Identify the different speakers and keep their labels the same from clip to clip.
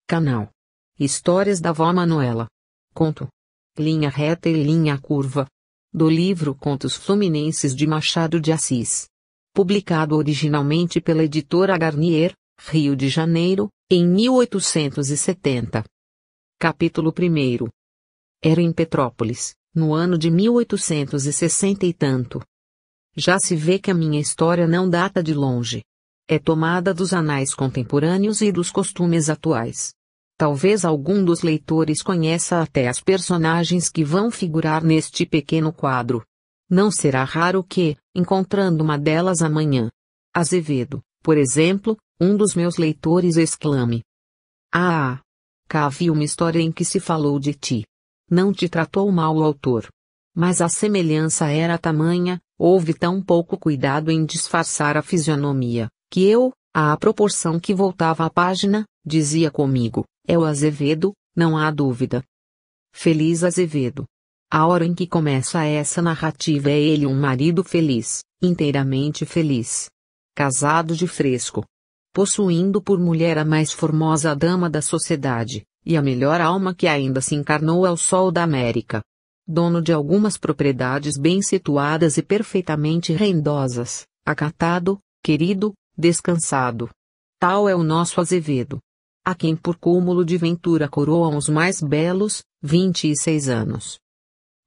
Speaker 1: Canal. Histórias da Vó Manuela. Conto. Linha reta e linha curva. Do livro Contos Fluminenses de Machado de Assis. Publicado originalmente pela editora Garnier, Rio de Janeiro, em 1870. Capítulo 1. Era em Petrópolis, no ano de 1860 e tanto. Já se vê que a minha história não data de longe. É tomada dos anais contemporâneos e dos costumes atuais. Talvez algum dos leitores conheça até as personagens que vão figurar neste pequeno quadro. Não será raro que, encontrando uma delas amanhã, Azevedo, por exemplo, um dos meus leitores exclame: "Ah! Cá havia uma história em que se falou de ti. Não te tratou mal o autor. Mas a semelhança era tamanha, houve tão pouco cuidado em disfarçar a fisionomia, que eu, à proporção que voltava a página, dizia comigo: é o Azevedo, não há dúvida. Feliz Azevedo. A hora em que começa essa narrativa é ele um marido feliz, inteiramente feliz. Casado de fresco. Possuindo por mulher a mais formosa dama da sociedade, e a melhor alma que ainda se encarnou ao sol da América. Dono de algumas propriedades bem situadas e perfeitamente rendosas, acatado, querido, descansado. Tal é o nosso Azevedo. A quem por cúmulo de ventura coroam os mais belos, 26 anos.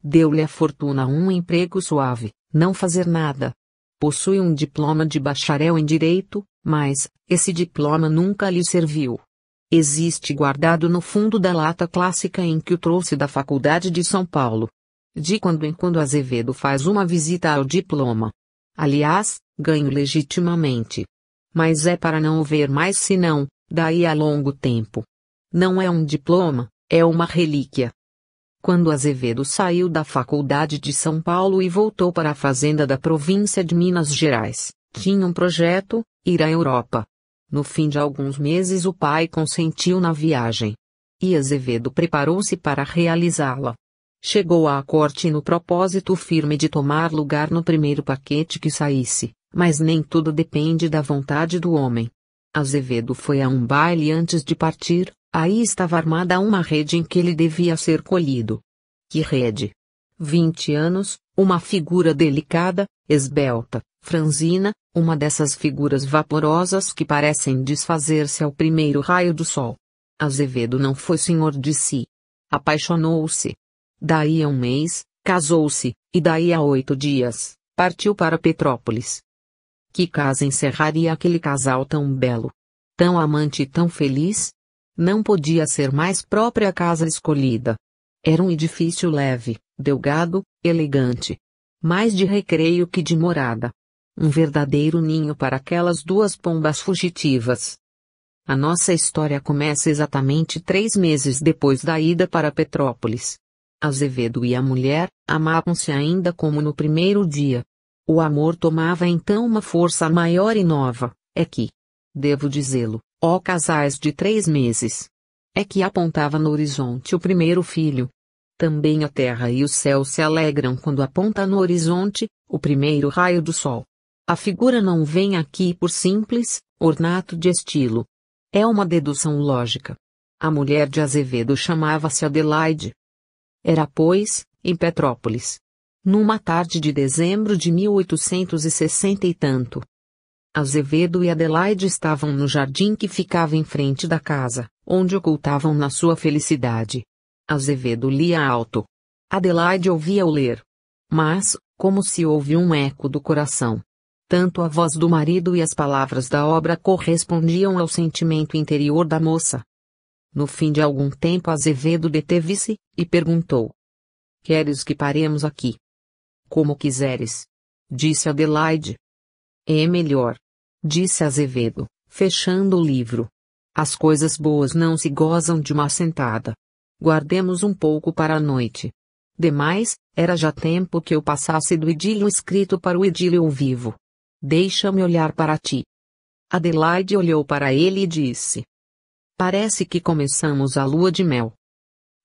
Speaker 1: Deu-lhe a fortuna um emprego suave, não fazer nada. Possui um diploma de bacharel em direito, mas esse diploma nunca lhe serviu. Existe guardado no fundo da lata clássica em que o trouxe da Faculdade de São Paulo. De quando em quando Azevedo faz uma visita ao diploma. Aliás, ganho legitimamente. Mas é para não o ver mais senão, daí a longo tempo. Não é um diploma, é uma relíquia. Quando Azevedo saiu da Faculdade de São Paulo e voltou para a fazenda da província de Minas Gerais, tinha um projeto: ir à Europa. No fim de alguns meses o pai consentiu na viagem. E Azevedo preparou-se para realizá-la. Chegou à corte no propósito firme de tomar lugar no primeiro paquete que saísse, mas nem tudo depende da vontade do homem. Azevedo foi a um baile antes de partir, aí estava armada uma rede em que ele devia ser colhido. Que rede? 20 anos, uma figura delicada, esbelta, franzina, uma dessas figuras vaporosas que parecem desfazer-se ao primeiro raio do sol. Azevedo não foi senhor de si. Apaixonou-se. Daí a um mês, casou-se, e daí a 8 dias, partiu para Petrópolis. Que casa encerraria aquele casal tão belo? Tão amante e tão feliz? Não podia ser mais própria a casa escolhida. Era um edifício leve, delgado, elegante. Mais de recreio que de morada. Um verdadeiro ninho para aquelas duas pombas fugitivas. A nossa história começa exatamente 3 meses depois da ida para Petrópolis. Azevedo e a mulher amavam-se ainda como no primeiro dia. O amor tomava então uma força maior e nova, é que, devo dizê-lo, ó casais de 3 meses, é que apontava no horizonte o primeiro filho. Também a terra e o céu se alegram quando aponta no horizonte o primeiro raio do sol. A figura não vem aqui por simples ornato de estilo. É uma dedução lógica. A mulher de Azevedo chamava-se Adelaide. Era, pois, em Petrópolis. Numa tarde de dezembro de 1860 e tanto. Azevedo e Adelaide estavam no jardim que ficava em frente da casa, onde ocultavam na sua felicidade. Azevedo lia alto. Adelaide ouvia-o ler. Mas, como se ouve um eco do coração. Tanto a voz do marido e as palavras da obra correspondiam ao sentimento interior da moça. No fim de algum tempo Azevedo deteve-se, e perguntou: "Queres que paremos aqui?" "Como quiseres," disse Adelaide. "É melhor," disse Azevedo, fechando o livro. "As coisas boas não se gozam de uma sentada. Guardemos um pouco para a noite. Demais, era já tempo que eu passasse do idílio escrito para o idílio vivo. Deixa-me olhar para ti." Adelaide olhou para ele e disse: "Parece que começamos a lua de mel."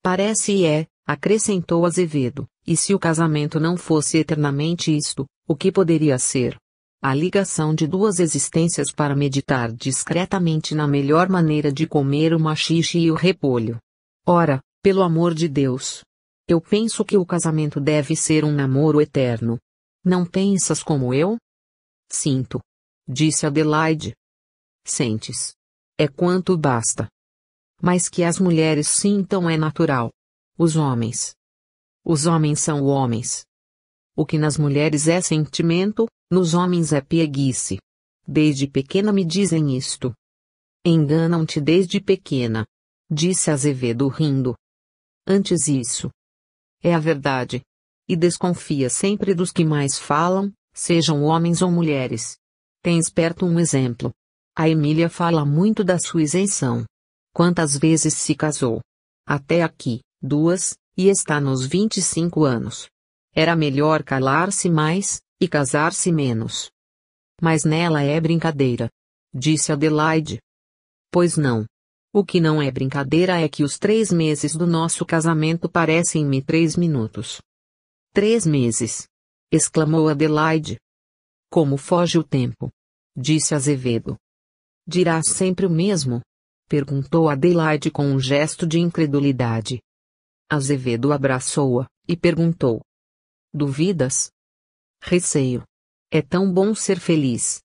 Speaker 1: "Parece e é," acrescentou Azevedo, "e se o casamento não fosse eternamente isto, o que poderia ser?" A ligação de duas existências para meditar discretamente na melhor maneira de comer o maxixe e o repolho. Ora, pelo amor de Deus! Eu penso que o casamento deve ser um namoro eterno. Não pensas como eu? Sinto. Disse Adelaide. Sentes. É quanto basta. Mas que as mulheres sintam é natural. Os homens são homens. O que nas mulheres é sentimento, nos homens é pieguice. Desde pequena me dizem isto. Enganam-te desde pequena. Disse Azevedo rindo. Antes isso. É a verdade. E desconfia sempre dos que mais falam, sejam homens ou mulheres. Tens perto um exemplo. A Emília fala muito da sua isenção. Quantas vezes se casou? Até aqui, 2, e está nos 25 anos. Era melhor calar-se mais, e casar-se menos. Mas nela é brincadeira. Disse Adelaide. Pois não. O que não é brincadeira é que os 3 meses do nosso casamento parecem-me 3 minutos. 3 meses! Exclamou Adelaide. Como foge o tempo! Disse Azevedo. Dirás sempre o mesmo? Perguntou Adelaide com um gesto de incredulidade. Azevedo abraçou-a, e perguntou. Duvidas? Receio. É tão bom ser feliz.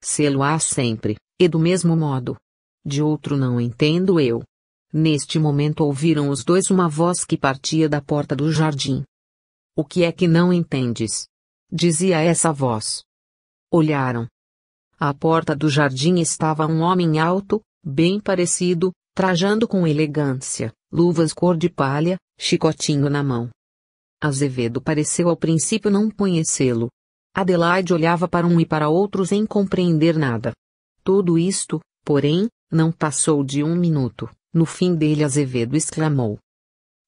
Speaker 1: Sê-lo-á sempre, e do mesmo modo. De outro não entendo eu. Neste momento ouviram os dois uma voz que partia da porta do jardim. O que é que não entendes? Dizia essa voz. Olharam. À porta do jardim estava um homem alto, bem parecido, trajando com elegância, luvas cor de palha, chicotinho na mão. Azevedo pareceu ao princípio não conhecê-lo. Adelaide olhava para um e para outro sem compreender nada. Tudo isto, porém, não passou de 1 minuto. No fim dele Azevedo exclamou.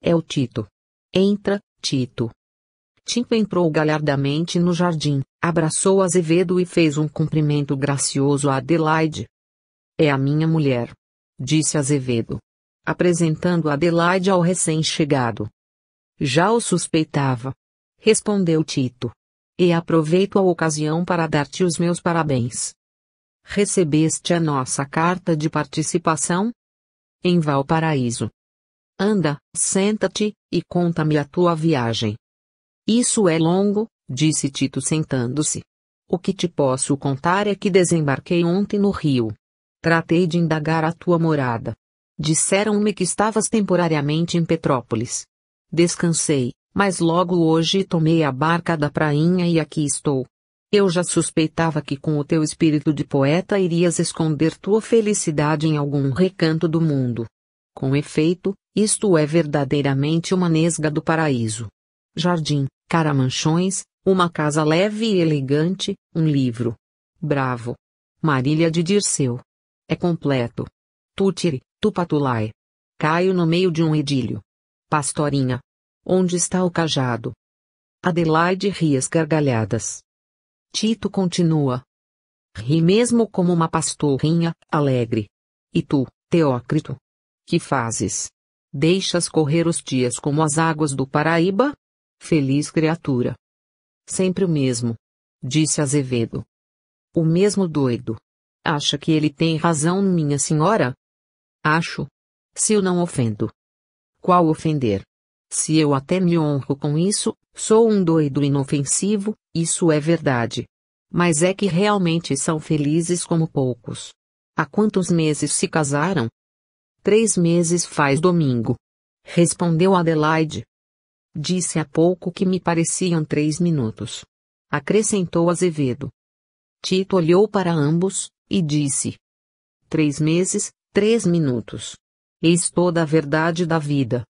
Speaker 1: É o Tito. Entra, Tito. Tito entrou galhardamente no jardim, abraçou Azevedo e fez um cumprimento gracioso a Adelaide. É a minha mulher. Disse Azevedo. Apresentando Adelaide ao recém-chegado. Já o suspeitava. Respondeu Tito. E aproveito a ocasião para dar-te os meus parabéns. Recebeste a nossa carta de participação? Em Valparaíso. Anda, senta-te, e conta-me a tua viagem. Isso é longo, disse Tito sentando-se. O que te posso contar é que desembarquei ontem no Rio. Tratei de indagar a tua morada. Disseram-me que estavas temporariamente em Petrópolis. Descansei, mas logo hoje tomei a barca da prainha e aqui estou. Eu já suspeitava que com o teu espírito de poeta irias esconder tua felicidade em algum recanto do mundo. Com efeito, isto é verdadeiramente uma nesga do paraíso. Jardim, caramanchões, uma casa leve e elegante, um livro. Bravo. Marília de Dirceu. É completo. Tutiri, Tupatulai. Caio no meio de um edílio. Pastorinha. Onde está o cajado? Adelaide ri às gargalhadas. Tito continua. Ri mesmo como uma pastorinha, alegre. E tu, Teócrito? Que fazes? Deixas correr os dias como as águas do Paraíba? Feliz criatura. Sempre o mesmo. Disse Azevedo. O mesmo doido. Acha que ele tem razão, minha senhora? Acho. Se o não ofendo. Qual ofender? Se eu até me honro com isso, sou um doido inofensivo, isso é verdade. Mas é que realmente são felizes como poucos. Há quantos meses se casaram? 3 meses faz domingo. Respondeu Adelaide. Disse há pouco que me pareciam 3 minutos. Acrescentou Azevedo. Tito olhou para ambos, e disse. 3 meses, 3 minutos. Eis toda a verdade da vida.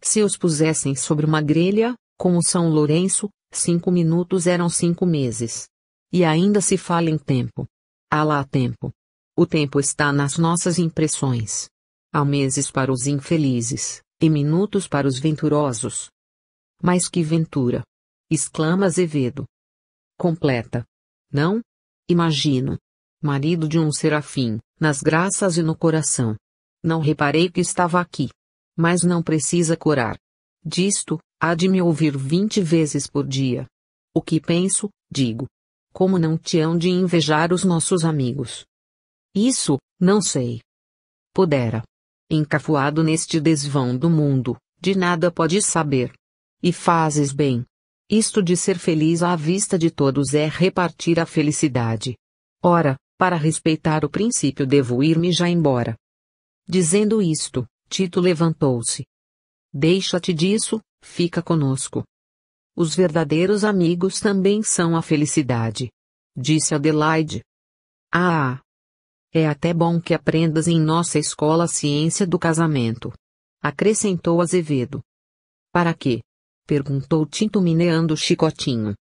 Speaker 1: Se os pusessem sobre uma grelha, como São Lourenço, 5 minutos eram 5 meses. E ainda se fala em tempo. Há lá tempo. O tempo está nas nossas impressões. Há meses para os infelizes, e minutos para os venturosos. Mas que ventura! Exclama Azevedo. Completa. Não? Imagino. Marido de um serafim, nas graças e no coração. Não reparei que estava aqui. Mas não precisa corar. Disto, há de me ouvir 20 vezes por dia. O que penso, digo. como não te hão de invejar os nossos amigos? Isso, não sei. Pudera. Encafuado neste desvão do mundo, de nada podes saber. E fazes bem. Isto de ser feliz à vista de todos é repartir a felicidade. Ora, para respeitar o princípio devo ir-me já embora. Dizendo isto, Tito levantou-se. Deixa-te disso, fica conosco. Os verdadeiros amigos também são a felicidade. Disse Adelaide. Ah! É até bom que aprendas em nossa escola a ciência do casamento. Acrescentou Azevedo. Para quê? Perguntou Tito meneando o chicotinho.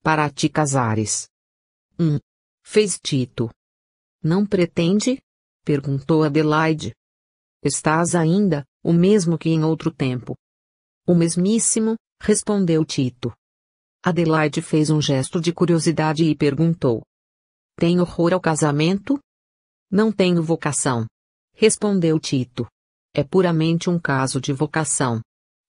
Speaker 1: Para te casares. Fez Tito. Não pretende? Perguntou Adelaide. Estás ainda, o mesmo que em outro tempo. O mesmíssimo, respondeu Tito. Adelaide fez um gesto de curiosidade e perguntou. Tem horror ao casamento? Não tenho vocação. Respondeu Tito. É puramente um caso de vocação.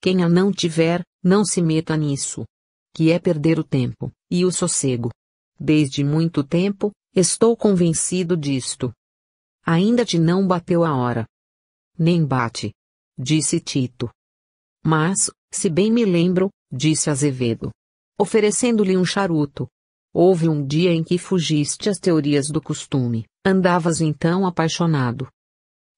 Speaker 1: Quem a não tiver, não se meta nisso. Que é perder o tempo, e o sossego. Desde muito tempo, estou convencido disto. Ainda te não bateu a hora. Nem bate. Disse Tito. Mas, se bem me lembro, disse Azevedo, oferecendo-lhe um charuto. Houve um dia em que fugiste às teorias do costume, andavas então apaixonado.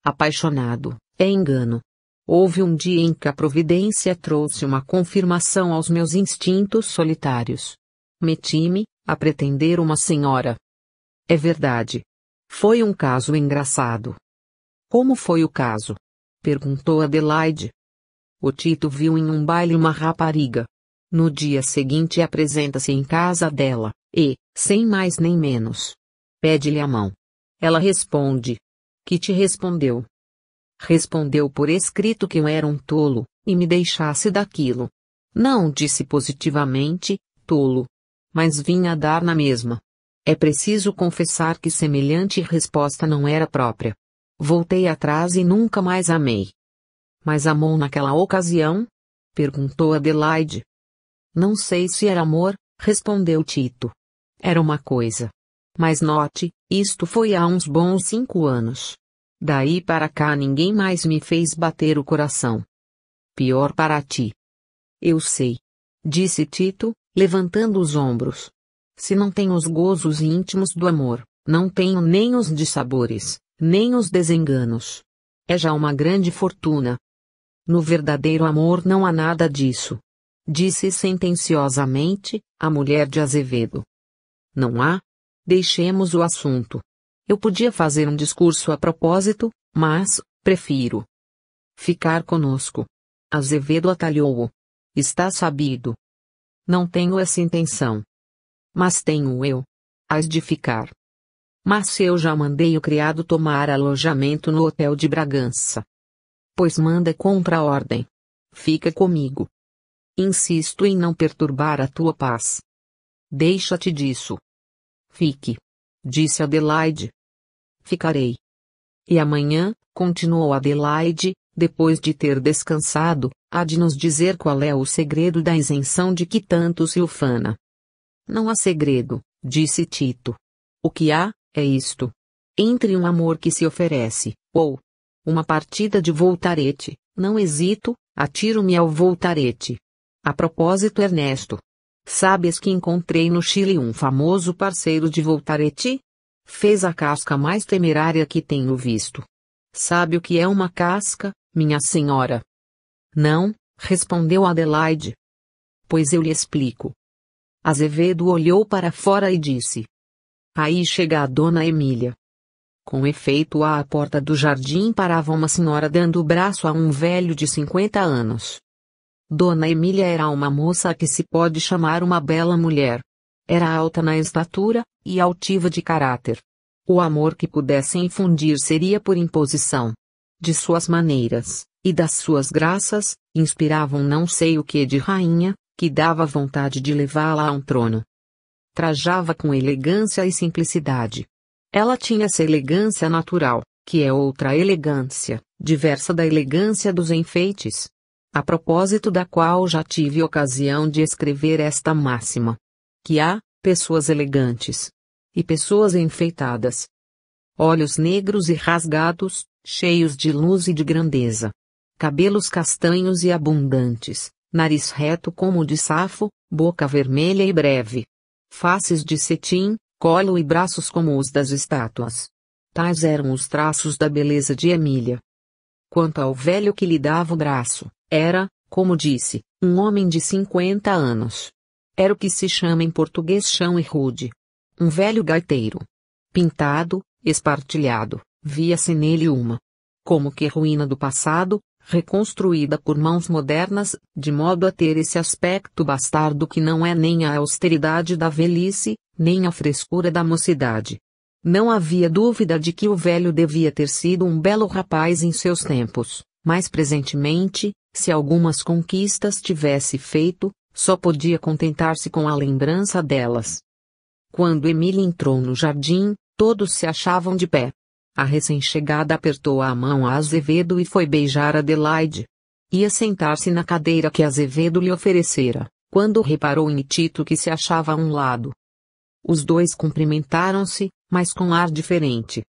Speaker 1: Apaixonado, é engano. Houve um dia em que a providência trouxe uma confirmação aos meus instintos solitários. Meti-me, a pretender uma senhora. É verdade. Foi um caso engraçado. Como foi o caso? Perguntou Adelaide. O Tito viu em um baile uma rapariga. No dia seguinte apresenta-se em casa dela, e, sem mais nem menos, pede-lhe a mão. Ela responde. Que te respondeu? Respondeu por escrito que eu era um tolo, e me deixasse daquilo. Não disse positivamente, tolo. Mas vinha dar na mesma. É preciso confessar que semelhante resposta não era própria. Voltei atrás e nunca mais amei. Mas amou naquela ocasião? Perguntou Adelaide. Não sei se era amor, respondeu Tito. Era uma coisa. Mas note, isto foi há uns bons 5 anos. Daí para cá ninguém mais me fez bater o coração. Pior para ti. Eu sei. Disse Tito, levantando os ombros. Se não tenho os gozos íntimos do amor, não tenho nem os dissabores, nem os desenganos. É já uma grande fortuna. No verdadeiro amor não há nada disso. Disse sentenciosamente, a mulher de Azevedo. Não há? Deixemos o assunto. Eu podia fazer um discurso a propósito, mas, prefiro ficar conosco. Azevedo atalhou-o. Está sabido. Não tenho essa intenção. Mas tenho eu. Hás de ficar. Mas eu já mandei o criado tomar alojamento no hotel de Bragança. Pois manda contra a ordem. Fica comigo. Insisto em não perturbar a tua paz. Deixa-te disso. Fique. Disse Adelaide. Ficarei. E amanhã, continuou Adelaide, depois de ter descansado, há de nos dizer qual é o segredo da isenção de que tanto se ufana. Não há segredo, disse Tito. O que há, é isto. Entre um amor que se oferece, ou uma partida de voltarete, não hesito, atiro-me ao voltarete. A propósito, Ernesto. Sabes que encontrei no Chile um famoso parceiro de voltarete? Fez a casca mais temerária que tenho visto. Sabe o que é uma casca, minha senhora? Não, respondeu Adelaide. Pois eu lhe explico. Azevedo olhou para fora e disse. Aí chega a dona Emília. Com efeito, à porta do jardim parava uma senhora dando o braço a um velho de 50 anos. Dona Emília era uma moça a que se pode chamar uma bela mulher. Era alta na estatura, e altiva de caráter. O amor que pudesse infundir seria por imposição. De suas maneiras, e das suas graças, inspiravam não sei o que de rainha, que dava vontade de levá-la a um trono. Trajava com elegância e simplicidade. Ela tinha essa elegância natural, que é outra elegância, diversa da elegância dos enfeites. A propósito da qual já tive ocasião de escrever esta máxima. Que há, pessoas elegantes e pessoas enfeitadas. Olhos negros e rasgados, cheios de luz e de grandeza. Cabelos castanhos e abundantes, nariz reto como o de Safo, boca vermelha e breve. Faces de cetim, colo e braços como os das estátuas. Tais eram os traços da beleza de Emília. Quanto ao velho que lhe dava o braço, era, como disse, um homem de 50 anos. Era o que se chama em português chão e rude. Um velho gaiteiro. Pintado, espartilhado, via-se nele uma, como que ruína do passado, reconstruída por mãos modernas, de modo a ter esse aspecto bastardo que não é nem a austeridade da velhice, nem a frescura da mocidade. Não havia dúvida de que o velho devia ter sido um belo rapaz em seus tempos, mas presentemente, se algumas conquistas tivesse feito, só podia contentar-se com a lembrança delas. Quando Emília entrou no jardim, todos se achavam de pé. A recém-chegada apertou a mão a Azevedo e foi beijar Adelaide. Ia sentar-se na cadeira que Azevedo lhe oferecera, quando reparou em Tito que se achava a um lado. Os dois cumprimentaram-se, mas com ar diferente.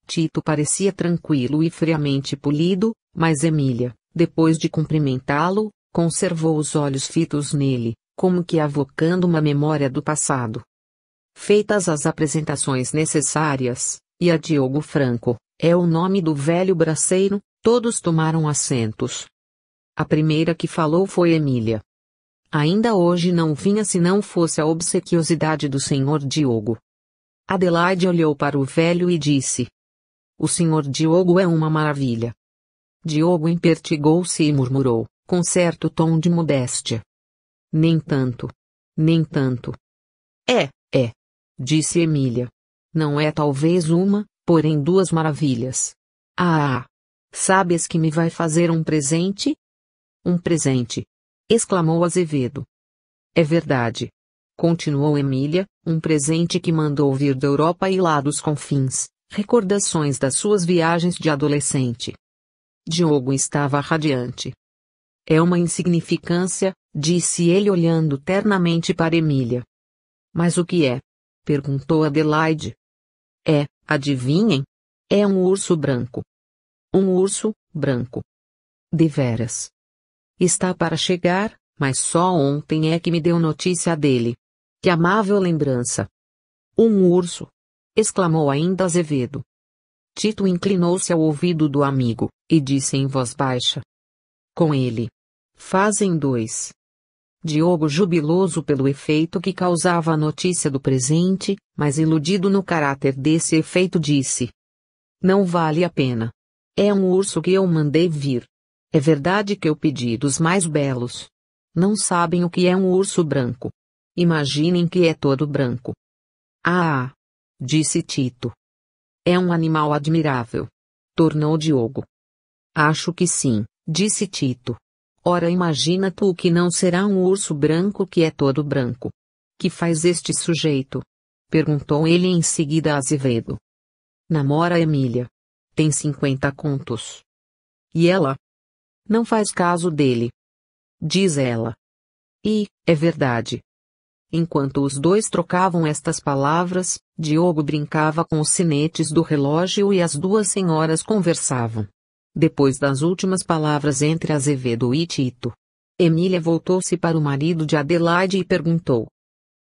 Speaker 1: Tito parecia tranquilo e friamente polido, mas Emília, depois de cumprimentá-lo, conservou os olhos fitos nele, como que avocando uma memória do passado. Feitas as apresentações necessárias, e a Diogo Franco, é o nome do velho braceiro, todos tomaram assentos. A primeira que falou foi Emília. Ainda hoje não vinha se não fosse a obsequiosidade do senhor Diogo. Adelaide olhou para o velho e disse: "O senhor Diogo é uma maravilha." Diogo empertigou-se e murmurou, com certo tom de modéstia: "Nem tanto. Nem tanto." É, disse Emília. "Não é talvez uma, porém duas maravilhas." "Ah! Sabes que me vai fazer um presente?" "Um presente!" exclamou Azevedo. "É verdade," continuou Emília, "um presente que mandou vir da Europa e lá dos confins, recordações das suas viagens de adolescente." Diogo estava radiante. "É uma insignificância," disse ele olhando ternamente para Emília. "Mas o que é?" perguntou Adelaide. Adivinhem? É um urso branco." "Um urso branco? Deveras? Está para chegar, mas só ontem é que me deu notícia dele. Que amável lembrança." "Um urso!" exclamou ainda Azevedo. Tito inclinou-se ao ouvido do amigo, e disse em voz baixa: "Com ele. Fazem dois." Diogo, jubiloso pelo efeito que causava a notícia do presente, mas iludido no caráter desse efeito, disse: "Não vale a pena. É um urso que eu mandei vir. É verdade que eu pedi dos mais belos. Não sabem o que é um urso branco. Imaginem que é todo branco." "Ah!" disse Tito. "É um animal admirável," tornou Diogo. "Acho que sim," disse Tito. "Ora, imagina tu que não será um urso branco que é todo branco. Que faz este sujeito?" perguntou ele em seguida a Azevedo. "Namora Emília. Tem 50 contos. E ela? Não faz caso dele. Diz ela. E, é verdade." Enquanto os dois trocavam estas palavras, Diogo brincava com os sinetes do relógio e as duas senhoras conversavam. Depois das últimas palavras entre Azevedo e Tito, Emília voltou-se para o marido de Adelaide e perguntou: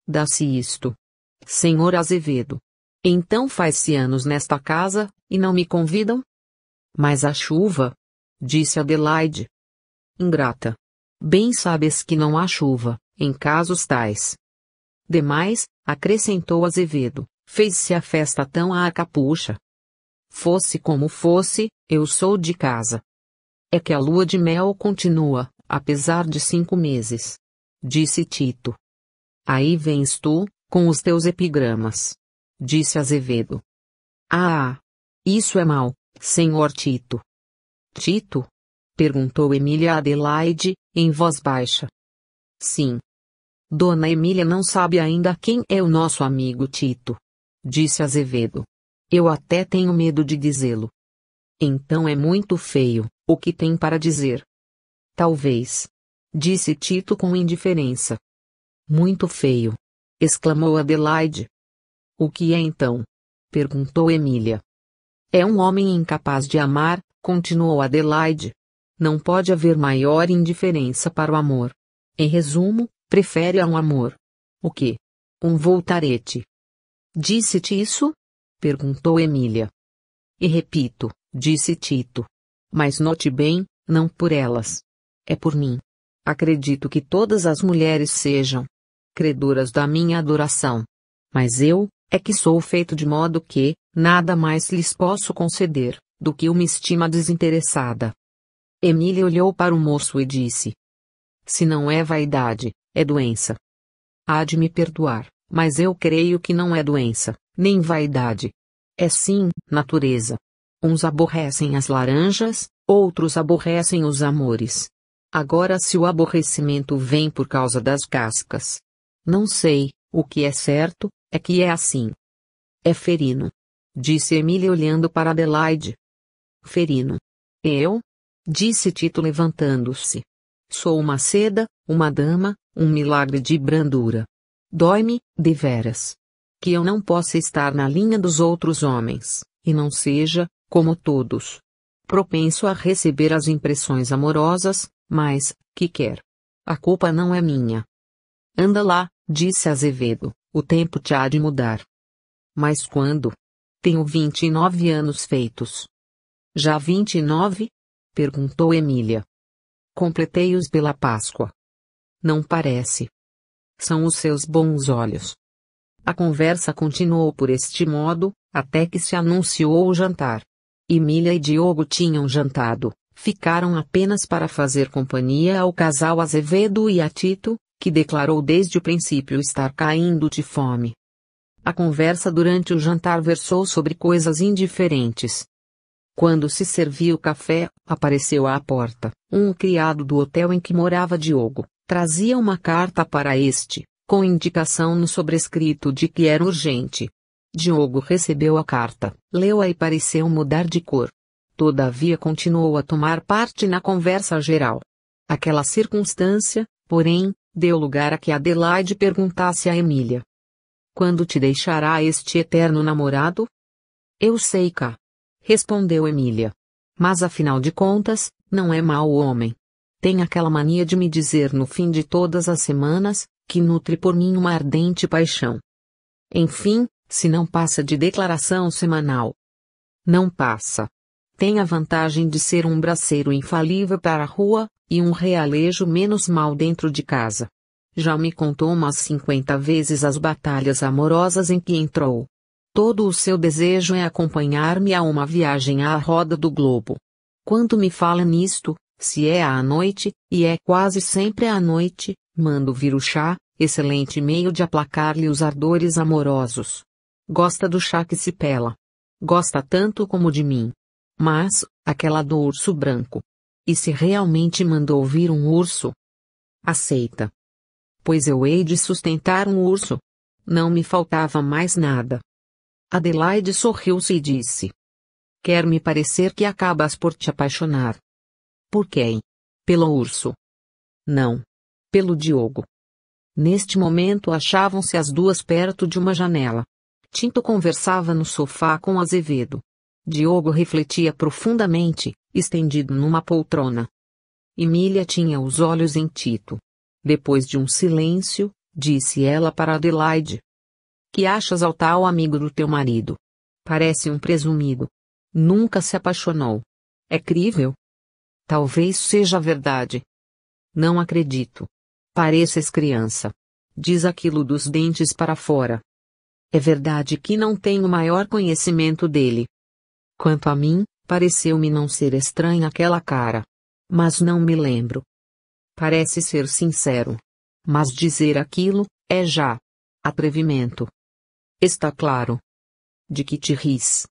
Speaker 1: "Dá-se isto, senhor Azevedo? Então faz-se anos nesta casa, e não me convidam?" "Mas a chuva," disse Adelaide. "Ingrata. Bem sabes que não há chuva, em casos tais." "Demais," acrescentou Azevedo, "fez-se a festa tão à capucha." "Fosse como fosse, eu sou de casa." "É que a lua de mel continua, apesar de 5 meses," disse Tito. "Aí vens tu, com os teus epigramas," disse Azevedo. "Ah! Isso é mau, senhor Tito." "Tito?" perguntou Emília a Adelaide, em voz baixa. "Sim. Dona Emília não sabe ainda quem é o nosso amigo Tito," disse Azevedo. "Eu até tenho medo de dizê-lo." "Então é muito feio, o que tem para dizer?" "Talvez," disse Tito com indiferença. "Muito feio. exclamou Adelaide. O que é então? Perguntou Emília. É um homem incapaz de amar, continuou Adelaide. Não pode haver maior indiferença para o amor. Em resumo, prefere a um amor. O quê? Um voltarete. Disse-te isso? Perguntou Emília. E repito, disse Tito. Mas note bem, não por elas. É por mim. Acredito que todas as mulheres sejam credoras da minha adoração. Mas eu, é que sou feito de modo que, nada mais lhes posso conceder, do que uma estima desinteressada. Emília olhou para o moço e disse. Se não é vaidade, é doença. Há de me perdoar, mas eu creio que não é doença, nem vaidade. É sim, natureza. Uns aborrecem as laranjas, outros aborrecem os amores. Agora se o aborrecimento vem por causa das cascas. Não sei, o que é certo, é que é assim. É ferino. Disse Emília olhando para Adelaide. Ferino. Eu? Disse Tito levantando-se. Sou uma seda, uma dama, um milagre de brandura. Dói-me, deveras. Que eu não possa estar na linha dos outros homens, e não seja, como todos, propenso a receber as impressões amorosas, mas, que quer? A culpa não é minha. Anda lá, disse Azevedo, o tempo te há de mudar. Mas quando? Tenho 29 anos feitos. Já 29? Perguntou Emília. Completei-os pela Páscoa. Não parece. São os seus bons olhos. A conversa continuou por este modo, até que se anunciou o jantar. Emília e Diogo tinham jantado, ficaram apenas para fazer companhia ao casal Azevedo e a Tito, que declarou desde o princípio estar caindo de fome. A conversa durante o jantar versou sobre coisas indiferentes. Quando se serviu o café, apareceu à porta um criado do hotel em que morava Diogo. Trazia uma carta para este, com indicação no sobrescrito de que era urgente. Diogo recebeu a carta, leu-a e pareceu mudar de cor. Todavia continuou a tomar parte na conversa geral. Aquela circunstância, porém, deu lugar a que Adelaide perguntasse a Emília. Quando te deixará este eterno namorado? Eu sei cá. Respondeu Emília. Mas afinal de contas, não é mau homem. Tem aquela mania de me dizer no fim de todas as semanas, que nutre por mim uma ardente paixão. Enfim, se não passa de declaração semanal. Não passa. Tem a vantagem de ser um braceiro infalível para a rua, e um realejo menos mal dentro de casa. Já me contou umas 50 vezes as batalhas amorosas em que entrou. Todo o seu desejo é acompanhar-me a uma viagem à roda do globo. Quando me fala nisto, se é à noite, e é quase sempre à noite, mando vir o chá, excelente meio de aplacar-lhe os ardores amorosos. Gosta do chá que se pela. Gosta tanto como de mim. Mas, aquela do urso branco. E se realmente mandou vir um urso? Aceita. Pois eu hei de sustentar um urso. Não me faltava mais nada. Adelaide sorriu-se e disse. Quer me parecer que acabas por te apaixonar. Por quem? Pelo urso. Não. Pelo Diogo. Neste momento achavam-se as duas perto de uma janela. Tito conversava no sofá com Azevedo. Diogo refletia profundamente, estendido numa poltrona. Emília tinha os olhos em Tito. Depois de um silêncio, disse ela para Adelaide. Que achas ao tal amigo do teu marido? Parece um presumido. Nunca se apaixonou. É crível? Talvez seja verdade. Não acredito. Pareces criança. Diz aquilo dos dentes para fora. É verdade que não tenho maior conhecimento dele. Quanto a mim, pareceu-me não ser estranha aquela cara. Mas não me lembro. Parece ser sincero. Mas dizer aquilo, é já atrevimento. Está claro. De que te ris?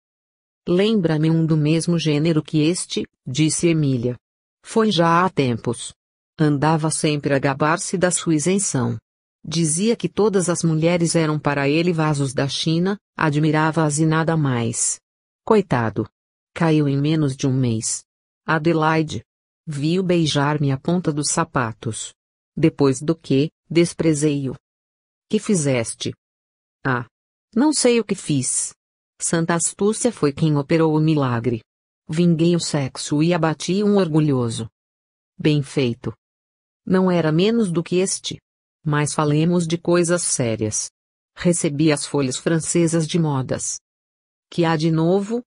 Speaker 1: Lembra-me um do mesmo gênero que este, disse Emília. Foi já há tempos. Andava sempre a gabar-se da sua isenção. Dizia que todas as mulheres eram para ele vasos da China, admirava-as e nada mais. Coitado. Caiu em menos de um mês. Adelaide. Viu beijar-me a ponta dos sapatos. Depois do que, desprezei-o. Que fizeste? Ah! Não sei o que fiz. Santa Astúcia foi quem operou o milagre. Vinguei o sexo e abati um orgulhoso. Bem feito. Não era menos do que este. Mas falemos de coisas sérias. Recebi as folhas francesas de modas. Que há de novo?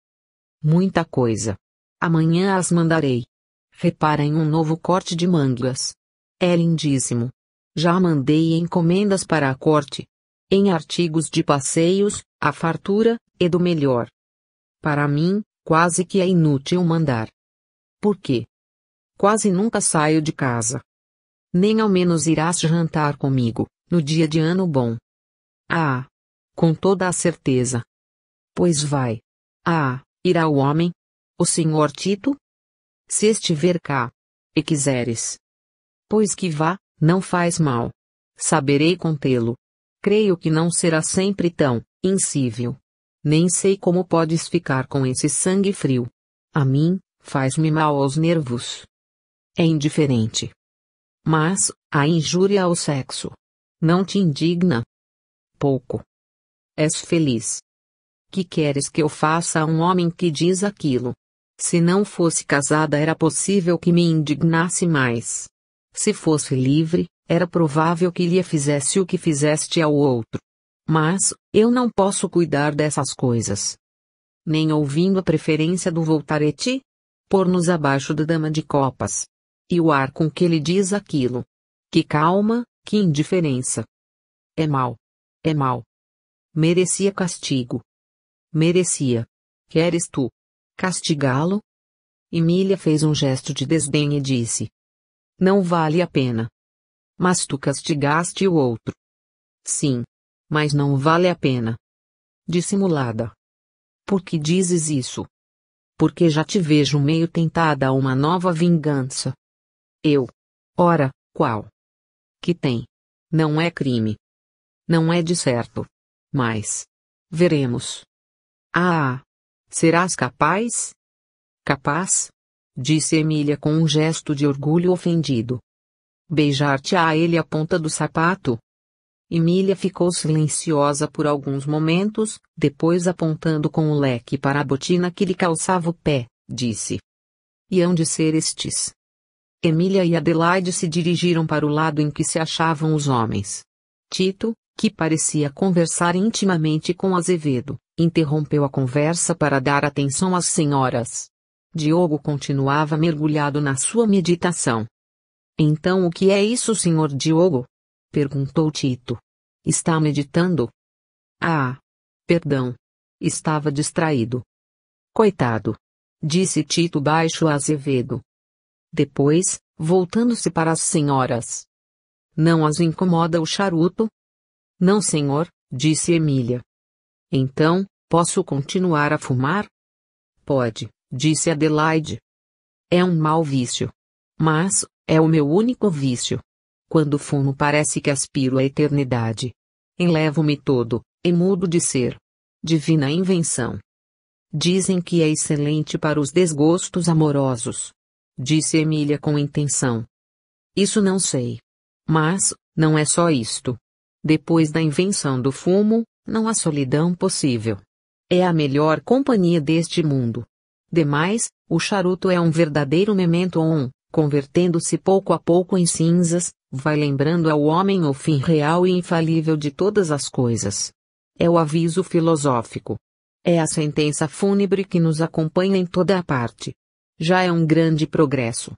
Speaker 1: Muita coisa. Amanhã as mandarei. Repara em um novo corte de mangas. É lindíssimo. Já mandei encomendas para a corte. Em artigos de passeios, a fartura, e do melhor. Para mim, quase que é inútil mandar. Por quê? Quase nunca saio de casa. Nem ao menos irás jantar comigo, no dia de Ano Bom. Ah! Com toda a certeza. Pois vai. Ah, irá o homem? O senhor Tito? Se estiver cá. E quiseres. Pois que vá, não faz mal. Saberei contê-lo. Creio que não será sempre tão insível. Nem sei como podes ficar com esse sangue frio. A mim, faz-me mal aos nervos. É indiferente. Mas, a injúria ao sexo. Não te indigna? Pouco. És feliz. Que queres que eu faça a um homem que diz aquilo? Se não fosse casada era possível que me indignasse mais. Se fosse livre, era provável que lhe fizesse o que fizeste ao outro. Mas, eu não posso cuidar dessas coisas. Nem ouvindo a preferência do Voltaretti? Pôr-nos abaixo da dama de copas. E o ar com que ele diz aquilo. Que calma, que indiferença. É mal. É mal. Merecia castigo. Merecia. Queres tu castigá-lo? Emília fez um gesto de desdém e disse. Não vale a pena. Mas tu castigaste o outro. Sim. Mas não vale a pena. Dissimulada. Por que dizes isso? Porque já te vejo meio tentada a uma nova vingança. Eu. Ora, qual? Que tem? Não é crime. Não é de certo. Mas. Veremos. Ah! Serás capaz? Capaz? Disse Emília com um gesto de orgulho ofendido. Beijar-te-á ele a ponta do sapato? Emília ficou silenciosa por alguns momentos, depois apontando com o leque para a botina que lhe calçava o pé, disse. E hão de ser estes. Emília e Adelaide se dirigiram para o lado em que se achavam os homens. Tito, que parecia conversar intimamente com Azevedo, interrompeu a conversa para dar atenção às senhoras. Diogo continuava mergulhado na sua meditação. Então o que é isso, senhor Diogo? Perguntou Tito. Está meditando? Ah! Perdão. Estava distraído. Coitado! Disse Tito baixo a Azevedo. Depois, voltando-se para as senhoras. Não as incomoda o charuto? Não, senhor, disse Emília. Então, posso continuar a fumar? Pode, disse Adelaide. É um mau vício. Mas, é o meu único vício. Quando fumo parece que aspiro a eternidade. Enlevo-me todo, e mudo de ser. Divina invenção. Dizem que é excelente para os desgostos amorosos. Disse Emília com intenção. Isso não sei. Mas, não é só isto. Depois da invenção do fumo, não há solidão possível. É a melhor companhia deste mundo. Demais, o charuto é um verdadeiro memento convertendo-se pouco a pouco em cinzas, vai lembrando ao homem o fim real e infalível de todas as coisas. É o aviso filosófico. É a sentença fúnebre que nos acompanha em toda a parte. Já é um grande progresso.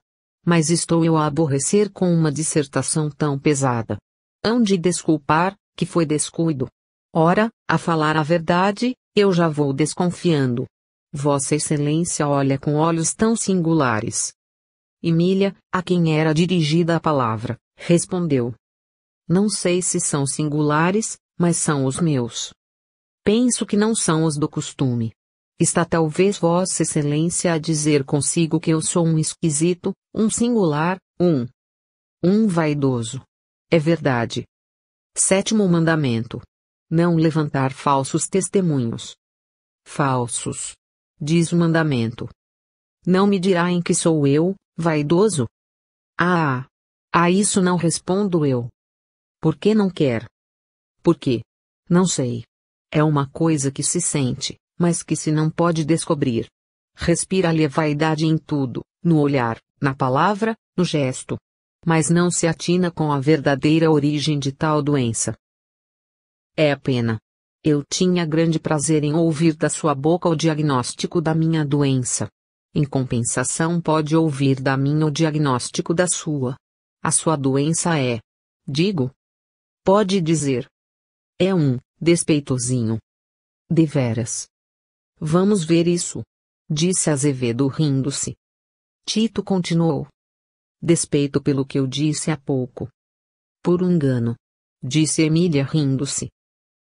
Speaker 1: Mas estou eu a aborrecer com uma dissertação tão pesada. Hão de desculpar, que foi descuido. Ora, a falar a verdade, eu já vou desconfiando. Vossa Excelência olha com olhos tão singulares. Emília, a quem era dirigida a palavra, respondeu. Não sei se são singulares, mas são os meus. Penso que não são os do costume. Está talvez Vossa Excelência a dizer consigo que eu sou um esquisito, um singular, um vaidoso. É verdade. 7º mandamento. Não levantar falsos testemunhos. Falsos. Diz o mandamento. Não me dirá em que sou eu, vaidoso? Ah! A isso não respondo eu. Por que não quer? Por quê? Não sei. É uma coisa que se sente, mas que se não pode descobrir. Respira-lhe a vaidade em tudo, no olhar, na palavra, no gesto. Mas não se atina com a verdadeira origem de tal doença. É a pena. Eu tinha grande prazer em ouvir da sua boca o diagnóstico da minha doença. Em compensação, pode ouvir da minha o diagnóstico da sua. A sua doença é. Digo. Pode dizer. É um despeitozinho. Deveras. Vamos ver isso. Disse Azevedo rindo-se. Tito continuou. Despeito pelo que eu disse há pouco. Por um engano. Disse Emília rindo-se.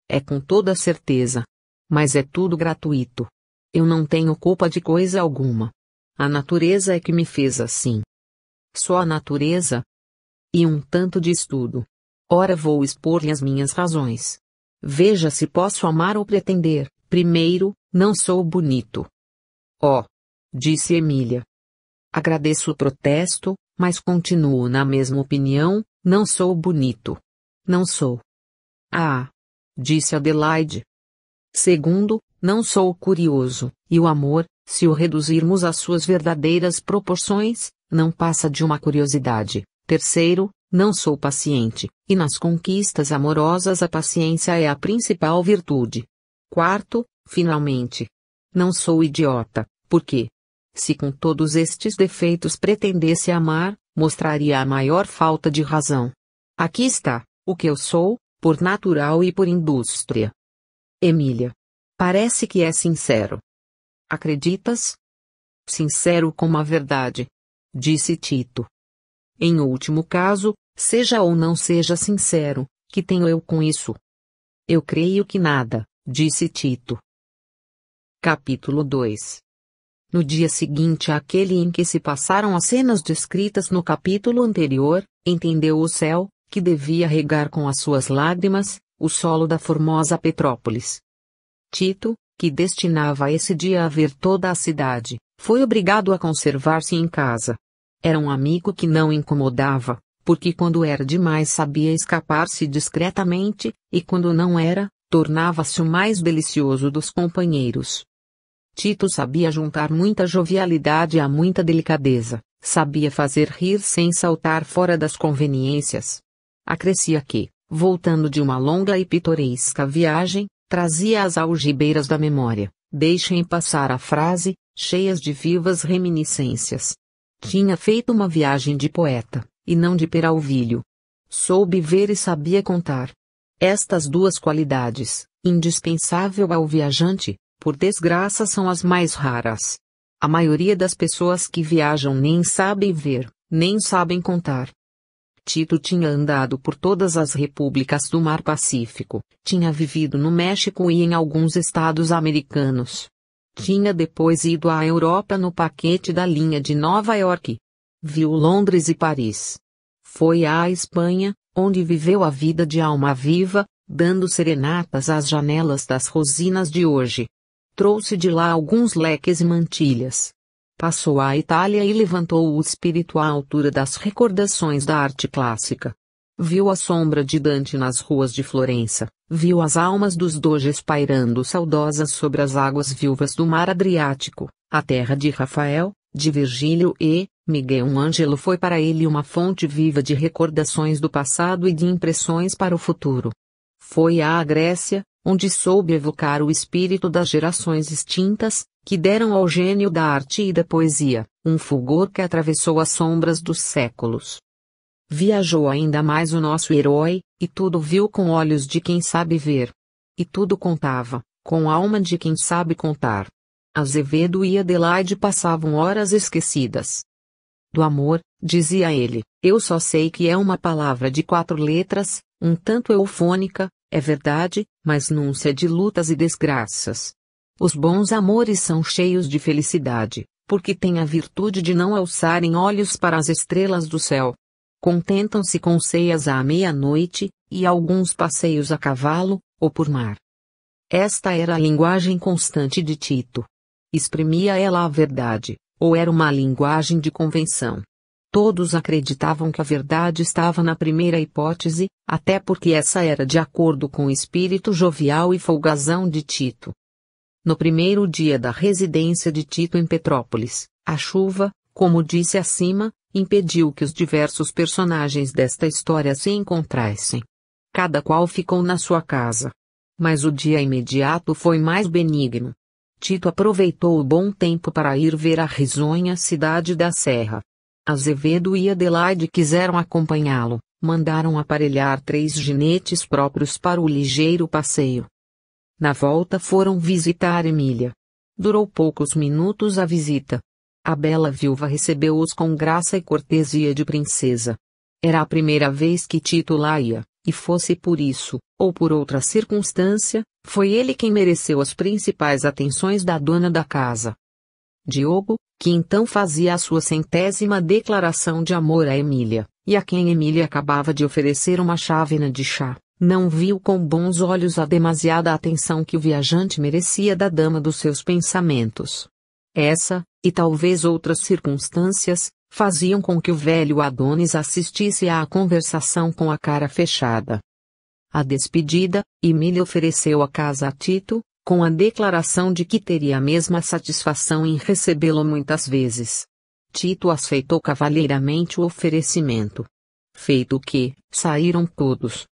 Speaker 1: É com toda certeza. Mas é tudo gratuito. Eu não tenho culpa de coisa alguma. A natureza é que me fez assim. Só a natureza? E um tanto de estudo. Ora vou expor-lhe as minhas razões. Veja se posso amar ou pretender. Primeiro, não sou bonito. Oh! Disse Emília. Agradeço o protesto, mas continuo na mesma opinião, não sou bonito. Não sou. Ah! Disse Adelaide. Segundo, não sou curioso, e o amor, se o reduzirmos às suas verdadeiras proporções, não passa de uma curiosidade. Terceiro, não sou paciente, e nas conquistas amorosas a paciência é a principal virtude. Quarto, finalmente, não sou idiota, porque, se com todos estes defeitos pretendesse amar, mostraria a maior falta de razão. Aqui está, o que eu sou, por natural e por indústria. Emília. Parece que é sincero. Acreditas? Sincero como a verdade. Disse Tito. Em último caso, seja ou não seja sincero, que tenho eu com isso? Eu creio que nada, disse Tito. Capítulo 2. No dia seguinte àquele em que se passaram as cenas descritas no capítulo anterior, entendeu o céu, que devia regar com as suas lágrimas, o solo da formosa Petrópolis. Tito, que destinava esse dia a ver toda a cidade, foi obrigado a conservar-se em casa. Era um amigo que não incomodava, porque quando era demais sabia escapar-se discretamente, e quando não era, tornava-se o mais delicioso dos companheiros. Tito sabia juntar muita jovialidade a muita delicadeza, sabia fazer rir sem saltar fora das conveniências. Acrescia que, voltando de uma longa e pitoresca viagem, trazia as algibeiras da memória, deixem passar a frase, cheias de vivas reminiscências. Tinha feito uma viagem de poeta, e não de peralvilho. Soube ver e sabia contar. Estas duas qualidades, indispensável ao viajante, por desgraça são as mais raras. A maioria das pessoas que viajam nem sabem ver, nem sabem contar. Tito tinha andado por todas as repúblicas do Mar Pacífico, tinha vivido no México e em alguns estados americanos. Tinha depois ido à Europa no paquete da linha de Nova York. Viu Londres e Paris. Foi à Espanha, onde viveu a vida de alma viva, dando serenatas às janelas das Rosinas de hoje. Trouxe de lá alguns leques e mantilhas. Passou à Itália e levantou o espírito à altura das recordações da arte clássica. Viu a sombra de Dante nas ruas de Florença, viu as almas dos doges pairando saudosas sobre as águas viúvas do mar Adriático, a terra de Rafael, de Virgílio e, Miguel Ângelo foi para ele uma fonte viva de recordações do passado e de impressões para o futuro. Foi à Grécia, onde soube evocar o espírito das gerações extintas, que deram ao gênio da arte e da poesia, um fulgor que atravessou as sombras dos séculos. Viajou ainda mais o nosso herói, e tudo viu com olhos de quem sabe ver. E tudo contava, com alma de quem sabe contar. Azevedo e Adelaide passavam horas esquecidas. Do amor, dizia ele, eu só sei que é uma palavra de 4 letras, um tanto eufônica, é verdade, mas núncia de lutas e desgraças. Os bons amores são cheios de felicidade, porque têm a virtude de não alçarem olhos para as estrelas do céu. Contentam-se com ceias à meia-noite, e alguns passeios a cavalo, ou por mar. Esta era a linguagem constante de Tito. Exprimia ela a verdade, ou era uma linguagem de convenção? Todos acreditavam que a verdade estava na primeira hipótese, até porque essa era de acordo com o espírito jovial e folgazão de Tito. No primeiro dia da residência de Tito em Petrópolis, a chuva, como disse acima, impediu que os diversos personagens desta história se encontrassem. Cada qual ficou na sua casa. Mas o dia imediato foi mais benigno. Tito aproveitou o bom tempo para ir ver a risonha cidade da Serra. Azevedo e Adelaide quiseram acompanhá-lo, mandaram aparelhar 3 jinetes próprios para o ligeiro passeio. Na volta foram visitar Emília. Durou poucos minutos a visita. A bela viúva recebeu-os com graça e cortesia de princesa. Era a primeira vez que Tito lá ia, e fosse por isso, ou por outra circunstância, foi ele quem mereceu as principais atenções da dona da casa. Diogo, que então fazia a sua 100ª declaração de amor a Emília, e a quem Emília acabava de oferecer uma chávena de chá, não viu com bons olhos a demasiada atenção que o viajante merecia da dama dos seus pensamentos. Essa, e talvez outras circunstâncias, faziam com que o velho Adonis assistisse à conversação com a cara fechada. À despedida, Emília ofereceu a casa a Tito, com a declaração de que teria a mesma satisfação em recebê-lo muitas vezes. Tito aceitou cavalheiramente o oferecimento. Feito o que, saíram todos.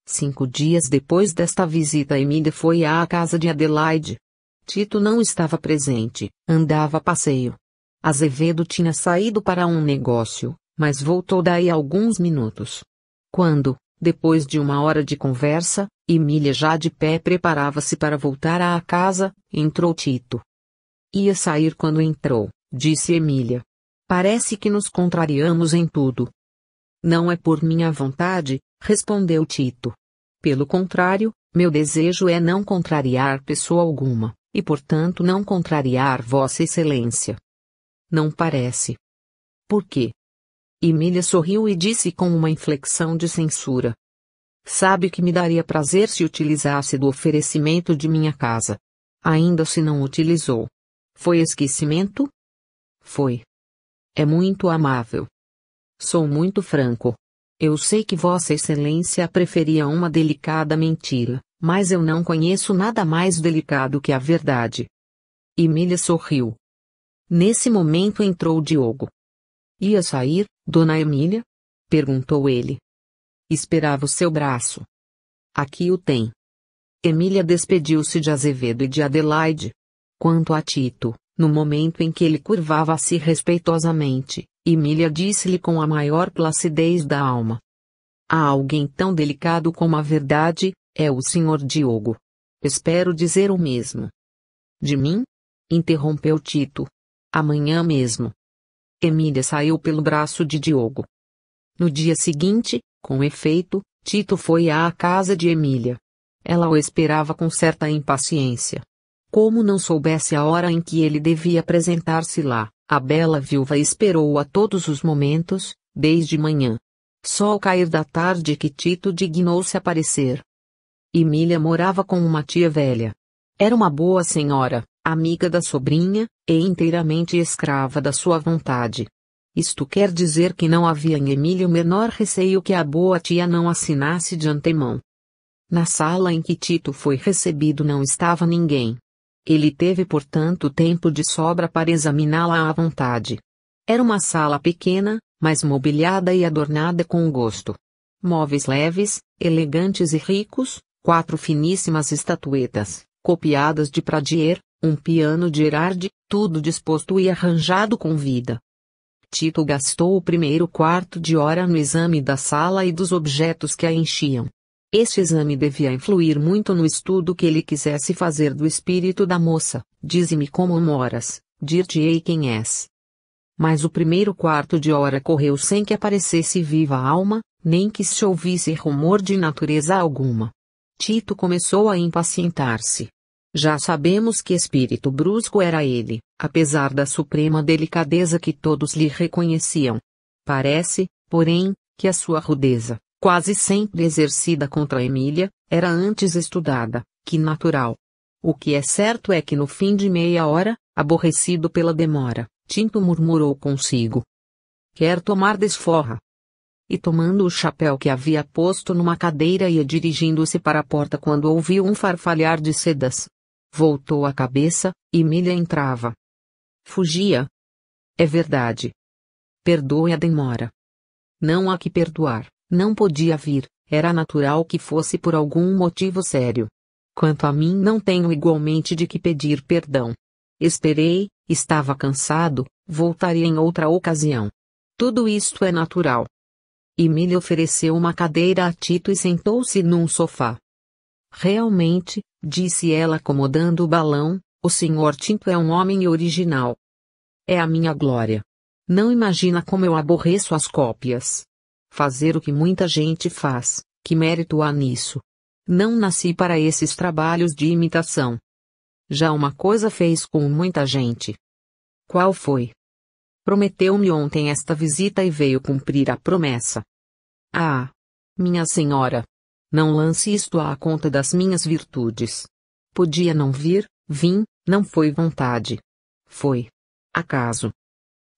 Speaker 1: 5 dias depois desta visita, Emília foi à casa de Adelaide. Tito não estava presente, andava a passeio. Azevedo tinha saído para um negócio, mas voltou daí a alguns minutos. Quando, depois de 1 hora de conversa, Emília já de pé preparava-se para voltar à casa, entrou Tito. Ia sair quando entrou, disse Emília. Parece que nos contrariamos em tudo. Não é por minha vontade, respondeu Tito. Pelo contrário, meu desejo é não contrariar pessoa alguma, e portanto não contrariar Vossa Excelência. Não parece. Por quê? Emília sorriu e disse com uma inflexão de censura. Sabe que me daria prazer se utilizasse do oferecimento de minha casa. Ainda se não utilizou. Foi esquecimento? Foi. É muito amável. Sou muito franco. Eu sei que Vossa Excelência preferia uma delicada mentira, mas eu não conheço nada mais delicado que a verdade. Emília sorriu. Nesse momento entrou Diogo. Ia sair, dona Emília? Perguntou ele. Esperava o seu braço. Aqui o tem. Emília despediu-se de Azevedo e de Adelaide. Quanto a Tito, no momento em que ele curvava-se respeitosamente, Emília disse-lhe com a maior placidez da alma. Há alguém tão delicado como a verdade, é o Sr. Diogo. Espero dizer o mesmo. De mim? Interrompeu Tito. Amanhã mesmo. Emília saiu pelo braço de Diogo. No dia seguinte, com efeito, Tito foi à casa de Emília. Ela o esperava com certa impaciência. Como não soubesse a hora em que ele devia apresentar-se lá, a bela viúva esperou-o a todos os momentos, desde manhã. Só ao cair da tarde que Tito dignou-se aparecer. Emília morava com uma tia velha. Era uma boa senhora, amiga da sobrinha, e inteiramente escrava da sua vontade. Isto quer dizer que não havia em Emília o menor receio que a boa tia não assinasse de antemão. Na sala em que Tito foi recebido não estava ninguém. Ele teve portanto tempo de sobra para examiná-la à vontade. Era uma sala pequena, mas mobiliada e adornada com gosto. Móveis leves, elegantes e ricos, 4 finíssimas estatuetas, copiadas de Pradier, um piano de Erard, tudo disposto e arranjado com vida. Tito gastou o primeiro quarto de hora no exame da sala e dos objetos que a enchiam. Este exame devia influir muito no estudo que ele quisesse fazer do espírito da moça. Dize-me como moras, dir-te-ei quem és. Mas o primeiro quarto de hora correu sem que aparecesse viva alma, nem que se ouvisse rumor de natureza alguma. Tito começou a impacientar-se. Já sabemos que espírito brusco era ele, apesar da suprema delicadeza que todos lhe reconheciam. Parece, porém, que a sua rudeza, quase sempre exercida contra Emília, era antes estudada, que natural. O que é certo é que no fim de meia hora, aborrecido pela demora, Tito murmurou consigo. Quer tomar desforra? E tomando o chapéu que havia posto numa cadeira ia dirigindo-se para a porta quando ouviu um farfalhar de sedas. Voltou a cabeça, e Emília entrava. Fugia. É verdade. Perdoe a demora. Não há que perdoar, não podia vir, era natural que fosse por algum motivo sério. Quanto a mim, não tenho igualmente de que pedir perdão. Esperei, estava cansado, voltaria em outra ocasião. Tudo isto é natural. Emília ofereceu uma cadeira a Tito e sentou-se num sofá. Realmente, disse ela acomodando o balão, o Sr. Tito é um homem original. É a minha glória. Não imagina como eu aborreço as cópias. Fazer o que muita gente faz, que mérito há nisso? Não nasci para esses trabalhos de imitação. Já uma coisa fez com muita gente. Qual foi? Prometeu-me ontem esta visita e veio cumprir a promessa. Ah! Minha senhora! Não lance isto à conta das minhas virtudes. Podia não vir, vim, não foi vontade. Foi acaso.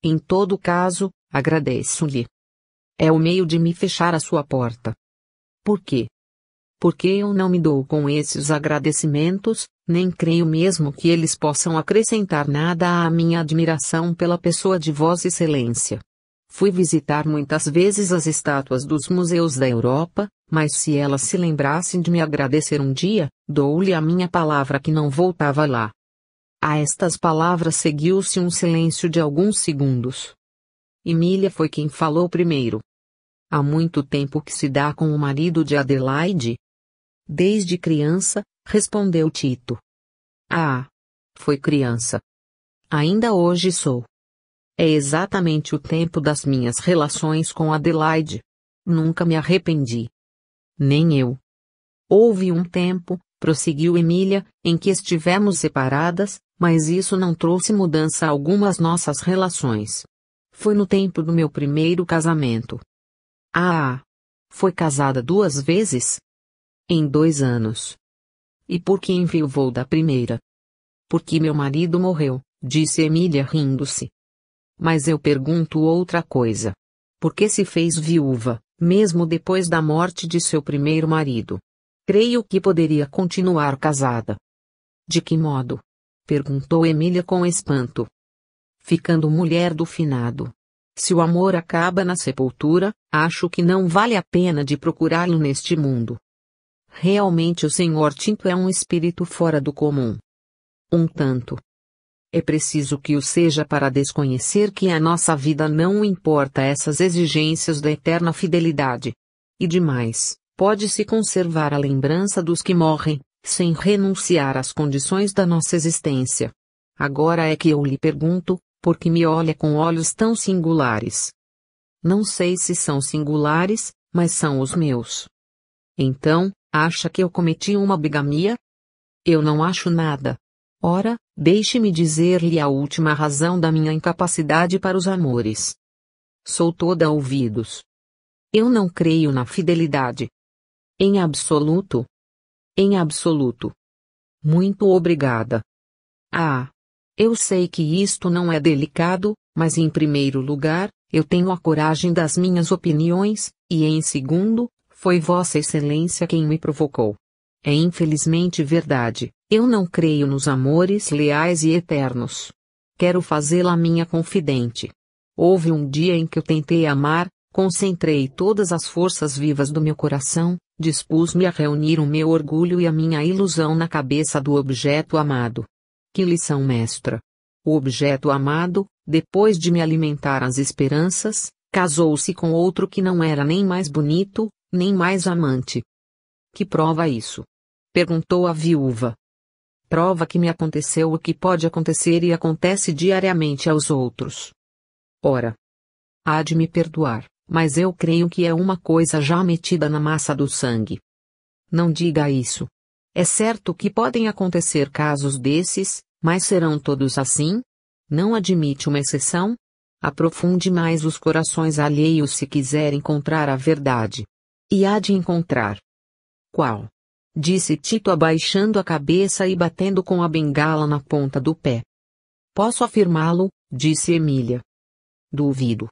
Speaker 1: Em todo caso, agradeço-lhe. É o meio de me fechar a sua porta. Por quê? Porque eu não me dou com esses agradecimentos, nem creio mesmo que eles possam acrescentar nada à minha admiração pela pessoa de Vossa Excelência. Fui visitar muitas vezes as estátuas dos museus da Europa, mas se elas se lembrassem de me agradecer um dia, dou-lhe a minha palavra que não voltava lá. A estas palavras seguiu-se um silêncio de alguns segundos. Emília foi quem falou primeiro. Há muito tempo que se dá com o marido de Adelaide? Desde criança, respondeu Tito. Ah! Foi criança. Ainda hoje sou. É exatamente o tempo das minhas relações com Adelaide. Nunca me arrependi. Nem eu. Houve um tempo, prosseguiu Emília, em que estivemos separadas, mas isso não trouxe mudança alguma às nossas relações. Foi no tempo do meu primeiro casamento. Ah! Foi casada 2 vezes? Em 2 anos. E por que enviuvou da primeira? Porque meu marido morreu, disse Emília rindo-se. Mas eu pergunto outra coisa. Por que se fez viúva, mesmo depois da morte de seu primeiro marido? Creio que poderia continuar casada. De que modo? Perguntou Emília com espanto. Ficando mulher do finado. Se o amor acaba na sepultura, acho que não vale a pena de procurá-lo neste mundo. Realmente o Sr. Tito é um espírito fora do comum. Um tanto. É preciso que o seja para desconhecer que a nossa vida não importa essas exigências da eterna fidelidade. E demais, pode-se conservar a lembrança dos que morrem, sem renunciar às condições da nossa existência. Agora é que eu lhe pergunto, por que me olha com olhos tão singulares? Não sei se são singulares, mas são os meus. Então, acha que eu cometi uma bigamia? Eu não acho nada. Ora, deixe-me dizer-lhe a última razão da minha incapacidade para os amores. Sou toda ouvidos. Eu não creio na fidelidade. Em absoluto? Em absoluto. Muito obrigada. Ah! Eu sei que isto não é delicado, mas em primeiro lugar, eu tenho a coragem das minhas opiniões, e em segundo, foi Vossa Excelência quem me provocou. É infelizmente verdade, eu não creio nos amores leais e eternos. Quero fazê-la minha confidente. Houve um dia em que eu tentei amar, concentrei todas as forças vivas do meu coração, dispus-me a reunir o meu orgulho e a minha ilusão na cabeça do objeto amado. Que lição mestra! O objeto amado, depois de me alimentar as esperanças, casou-se com outro que não era nem mais bonito, nem mais amante. Que prova isso? Perguntou a viúva. Prova que me aconteceu o que pode acontecer e acontece diariamente aos outros. Ora, há de me perdoar, mas eu creio que é uma coisa já metida na massa do sangue. Não diga isso. É certo que podem acontecer casos desses, mas serão todos assim? Não admite uma exceção? Aprofunde mais os corações alheios se quiser encontrar a verdade. E há de encontrar. Qual? Disse Tito abaixando a cabeça e batendo com a bengala na ponta do pé. Posso afirmá-lo, disse Emília. Duvido.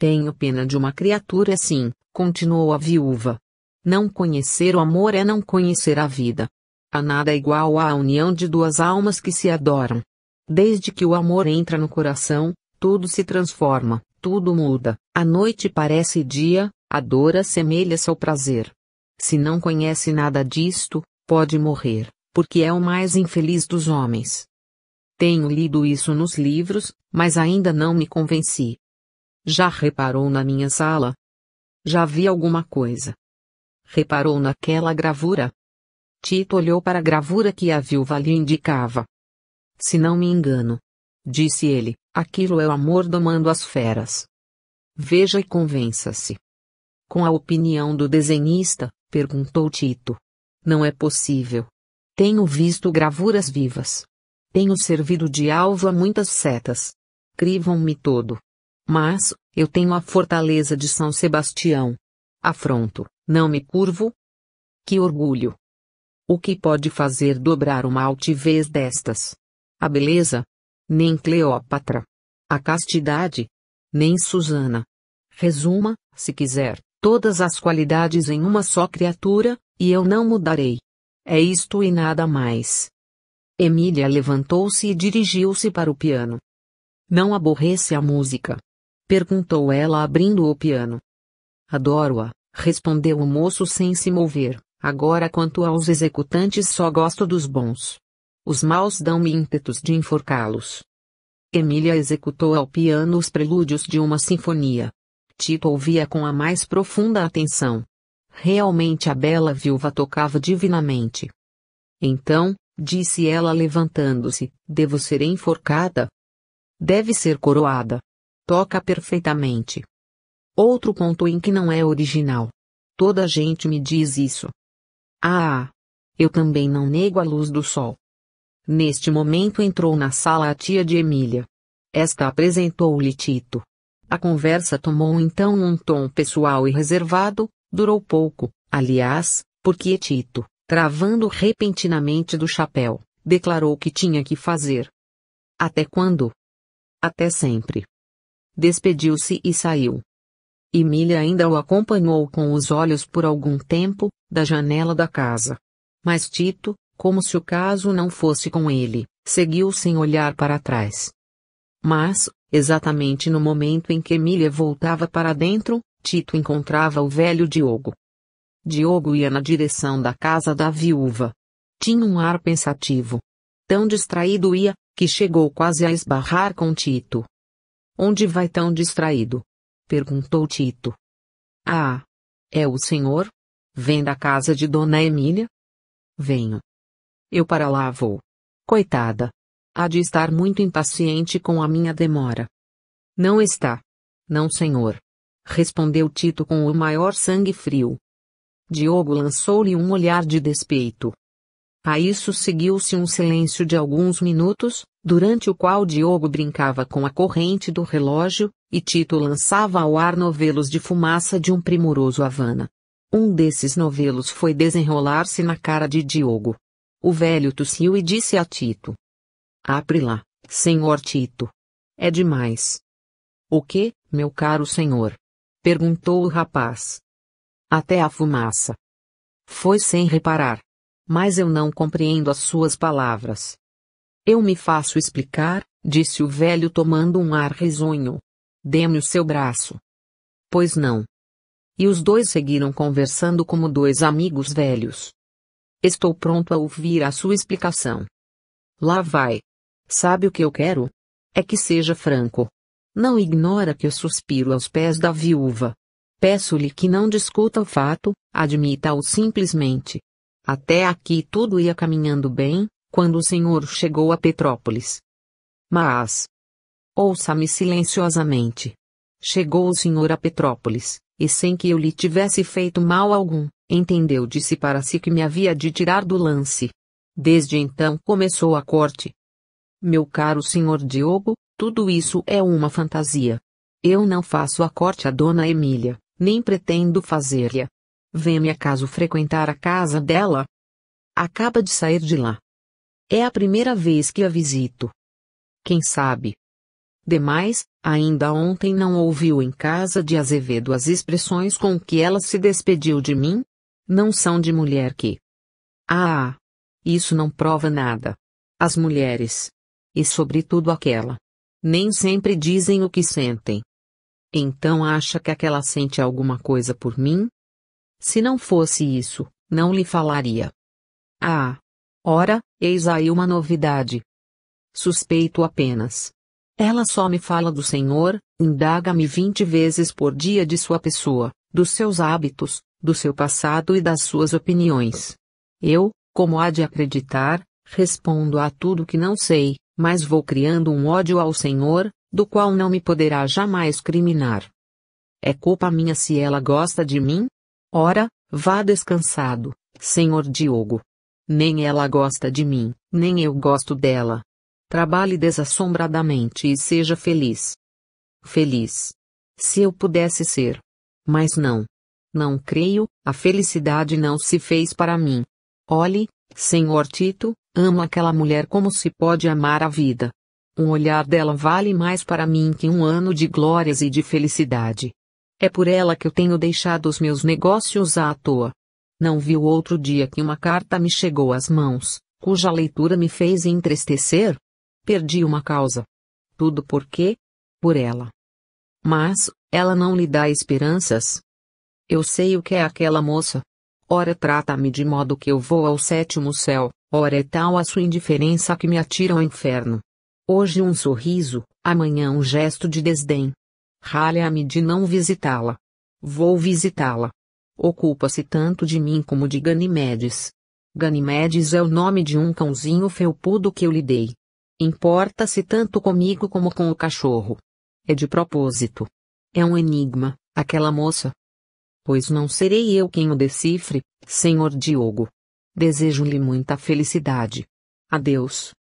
Speaker 1: Tenho pena de uma criatura assim, continuou a viúva. Não conhecer o amor é não conhecer a vida. Há nada igual à união de duas almas que se adoram. Desde que o amor entra no coração, tudo se transforma, tudo muda. A noite parece dia, a dor assemelha-se ao prazer. Se não conhece nada disto, pode morrer, porque é o mais infeliz dos homens. Tenho lido isso nos livros, mas ainda não me convenci. Já reparou na minha sala? Já vi alguma coisa. Reparou naquela gravura? Tito olhou para a gravura que a viúva lhe indicava. Se não me engano, disse ele, aquilo é o amor domando as feras. Veja e convença-se. Com a opinião do desenhista, perguntou Tito. Não é possível. Tenho visto gravuras vivas. Tenho servido de alvo a muitas setas. Crivam-me todo. Mas, eu tenho a fortaleza de São Sebastião. Afronto, não me curvo? Que orgulho! O que pode fazer dobrar uma altivez destas? A beleza? Nem Cleópatra. A castidade? Nem Susana. Resuma, se quiser, todas as qualidades em uma só criatura, e eu não mudarei. É isto e nada mais. Emília levantou-se e dirigiu-se para o piano. Não aborrece a música? Perguntou ela abrindo o piano. Adoro-a, respondeu o moço sem se mover. Agora quanto aos executantes só gosto dos bons. Os maus dão-me ímpetos de enforcá-los. Emília executou ao piano os prelúdios de uma sinfonia. Tito ouvia com a mais profunda atenção. Realmente a bela viúva tocava divinamente. Então, disse ela levantando-se, devo ser enforcada? Deve ser coroada. Toca perfeitamente. Outro ponto em que não é original. Toda a gente me diz isso. Ah! Eu também não nego a luz do sol. Neste momento entrou na sala a tia de Emília. Esta apresentou-lhe Tito. A conversa tomou então um tom pessoal e reservado, durou pouco, aliás, porque Tito, travando repentinamente do chapéu, declarou que tinha que fazer. Até quando? Até sempre. Despediu-se e saiu. Emília ainda o acompanhou com os olhos por algum tempo, da janela da casa. Mas Tito, como se o caso não fosse com ele, seguiu sem olhar para trás. Mas, exatamente no momento em que Emília voltava para dentro, Tito encontrava o velho Diogo. Diogo ia na direção da casa da viúva. Tinha um ar pensativo. Tão distraído ia, que chegou quase a esbarrar com Tito. Onde vai tão distraído? Perguntou Tito. Ah! É o senhor? Vem da casa de Dona Emília? Venho. Eu para lá vou. Coitada! Há de estar muito impaciente com a minha demora. Não está. Não, senhor. Respondeu Tito com o maior sangue frio. Diogo lançou-lhe um olhar de despeito. A isso seguiu-se um silêncio de alguns minutos, durante o qual Diogo brincava com a corrente do relógio, e Tito lançava ao ar novelos de fumaça de um primoroso Havana. Um desses novelos foi desenrolar-se na cara de Diogo. O velho tossiu e disse a Tito. Apre lá, senhor Tito. É demais. O que, meu caro senhor? Perguntou o rapaz. Até a fumaça. Foi sem reparar. Mas eu não compreendo as suas palavras. Eu me faço explicar, disse o velho tomando um ar risonho. Dê-me o seu braço. Pois não. E os dois seguiram conversando como dois amigos velhos. Estou pronto a ouvir a sua explicação. Lá vai. Sabe o que eu quero? É que seja franco. Não ignora que eu suspiro aos pés da viúva. Peço-lhe que não discuta o fato, admita-o simplesmente. Até aqui tudo ia caminhando bem, quando o senhor chegou a Petrópolis. Mas... ouça-me silenciosamente. Chegou o senhor a Petrópolis, e sem que eu lhe tivesse feito mal algum, entendeu disse para si que me havia de tirar do lance. Desde então começou a corte. Meu caro senhor Diogo, tudo isso é uma fantasia. Eu não faço a corte a Dona Emília, nem pretendo fazer-lhe. Vem-me acaso frequentar a casa dela? Acaba de sair de lá. É a primeira vez que a visito. Quem sabe? Demais, ainda ontem não ouviu em casa de Azevedo as expressões com que ela se despediu de mim? Não são de mulher que... Ah! Isso não prova nada. As mulheres, e sobretudo aquela, nem sempre dizem o que sentem. Então acha que aquela sente alguma coisa por mim? Se não fosse isso, não lhe falaria. Ah! Ora, eis aí uma novidade. Suspeito apenas. Ela só me fala do Senhor, indaga-me 20 vezes por dia de sua pessoa, dos seus hábitos, do seu passado e das suas opiniões. Eu, como há de acreditar, respondo a tudo que não sei, mas vou criando um ódio ao Senhor, do qual não me poderá jamais criminar. É culpa minha se ela gosta de mim? Ora, vá descansado, Senhor Diogo. Nem ela gosta de mim, nem eu gosto dela. Trabalhe desassombradamente e seja feliz. Feliz. Se eu pudesse ser. Mas não. Não creio, a felicidade não se fez para mim. Olhe, Senhor Tito, amo aquela mulher como se pode amar a vida. Um olhar dela vale mais para mim que um ano de glórias e de felicidade. É por ela que eu tenho deixado os meus negócios à toa. Não viu outro dia que uma carta me chegou às mãos, cuja leitura me fez entristecer? Perdi uma causa. Tudo por quê? Por ela. Mas, ela não lhe dá esperanças? Eu sei o que é aquela moça. Ora trata-me de modo que eu vou ao sétimo céu, ora é tal a sua indiferença que me atira ao inferno. Hoje um sorriso, amanhã um gesto de desdém. Ralha-me de não visitá-la. Vou visitá-la. Ocupa-se tanto de mim como de Ganimedes. Ganimedes é o nome de um cãozinho felpudo que eu lhe dei. Importa-se tanto comigo como com o cachorro. É de propósito. É um enigma, aquela moça. Pois não serei eu quem o decifre, Senhor Diogo. Desejo-lhe muita felicidade. Adeus.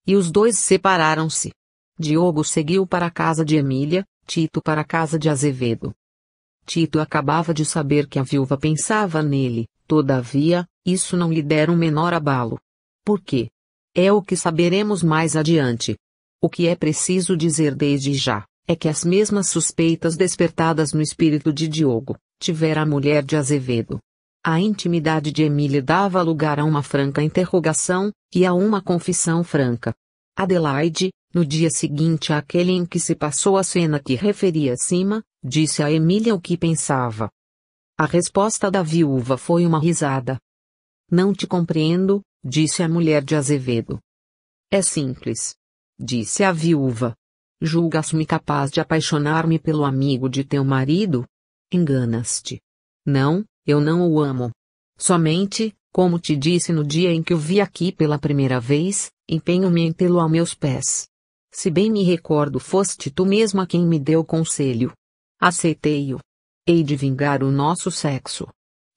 Speaker 1: E os dois separaram-se. Diogo seguiu para a casa de Emília, Tito para a casa de Azevedo. Tito acabava de saber que a viúva pensava nele, todavia, isso não lhe dera um menor abalo. Por quê? É o que saberemos mais adiante. O que é preciso dizer desde já, é que as mesmas suspeitas despertadas no espírito de Diogo, tivera a mulher de Azevedo. A intimidade de Emília dava lugar a uma franca interrogação, e a uma confissão franca. Adelaide, no dia seguinte àquele em que se passou a cena que referi acima, disse a Emília o que pensava. A resposta da viúva foi uma risada. Não te compreendo, disse a mulher de Azevedo. É simples. Disse a viúva. Julgas-me capaz de apaixonar-me pelo amigo de teu marido? Enganas-te. Não, eu não o amo. Somente, como te disse no dia em que o vi aqui pela primeira vez, empenho-me em tê-lo a meus pés. Se bem me recordo, foste tu mesma quem me deu conselho. Aceitei-o. Hei de vingar o nosso sexo.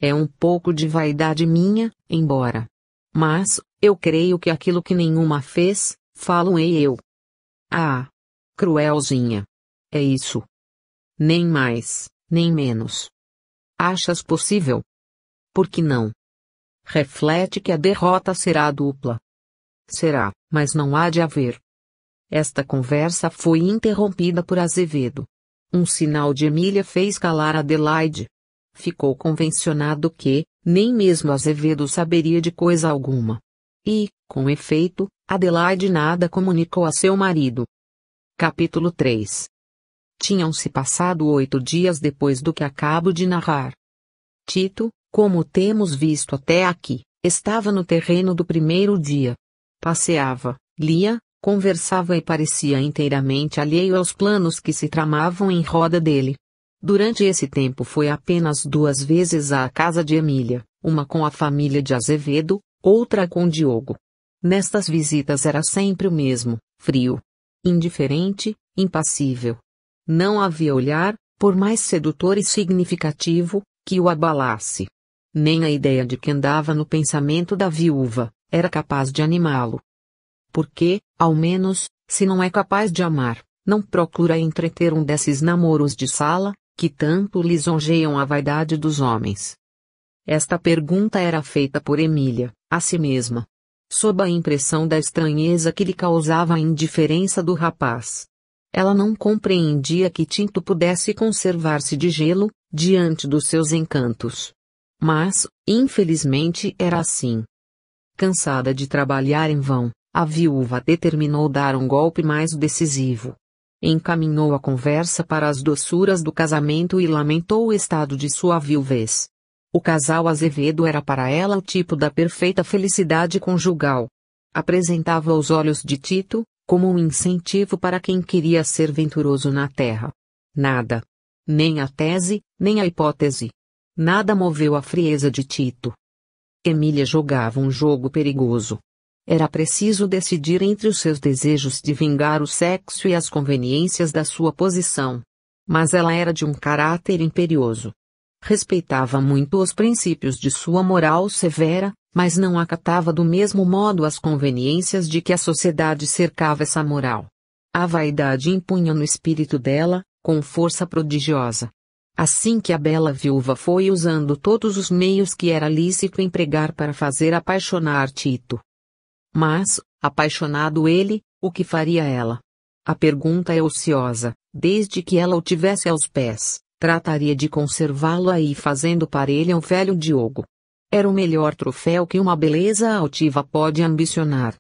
Speaker 1: É um pouco de vaidade minha, embora. Mas, eu creio que aquilo que nenhuma fez, falo-ei eu. Ah! Cruelzinha. É isso. Nem mais, nem menos. Achas possível? Por que não? Reflete que a derrota será dupla. Será, mas não há de haver. Esta conversa foi interrompida por Azevedo. Um sinal de Emília fez calar Adelaide. Ficou convencionado que, nem mesmo Azevedo saberia de coisa alguma. E, com efeito, Adelaide nada comunicou a seu marido. Capítulo 3. Tinham-se passado 8 dias depois do que acabo de narrar. Tito, como temos visto até aqui, estava no terreno do primeiro dia. Passeava, lia, conversava e parecia inteiramente alheio aos planos que se tramavam em roda dele. Durante esse tempo foi apenas 2 vezes à casa de Emília, uma com a família de Azevedo, outra com Diogo. Nestas visitas era sempre o mesmo, frio, indiferente, impassível. Não havia olhar, por mais sedutor e significativo, que o abalasse. Nem a ideia de que andava no pensamento da viúva, era capaz de animá-lo. Porque, ao menos, se não é capaz de amar, não procura entreter um desses namoros de sala, que tanto lisonjeiam a vaidade dos homens. Esta pergunta era feita por Emília, a si mesma. Sob a impressão da estranheza que lhe causava a indiferença do rapaz. Ela não compreendia que Tito pudesse conservar-se de gelo, diante dos seus encantos. Mas, infelizmente era assim. Cansada de trabalhar em vão, a viúva determinou dar um golpe mais decisivo. Encaminhou a conversa para as doçuras do casamento e lamentou o estado de sua viuvez. O casal Azevedo era para ela o tipo da perfeita felicidade conjugal. Apresentava aos olhos de Tito, como um incentivo para quem queria ser venturoso na terra. Nada. Nem a tese, nem a hipótese. Nada moveu a frieza de Tito. Emília jogava um jogo perigoso. Era preciso decidir entre os seus desejos de vingar o sexo e as conveniências da sua posição. Mas ela era de um caráter imperioso. Respeitava muito os princípios de sua moral severa, mas não acatava do mesmo modo as conveniências de que a sociedade cercava essa moral. A vaidade impunha no espírito dela, com força prodigiosa. Assim que a bela viúva foi usando todos os meios que era lícito empregar para fazer apaixonar Tito. Mas, apaixonado ele, o que faria ela? A pergunta é ociosa. Desde que ela o tivesse aos pés, trataria de conservá-lo aí fazendo parelha ao velho Diogo. Era o melhor troféu que uma beleza altiva pode ambicionar.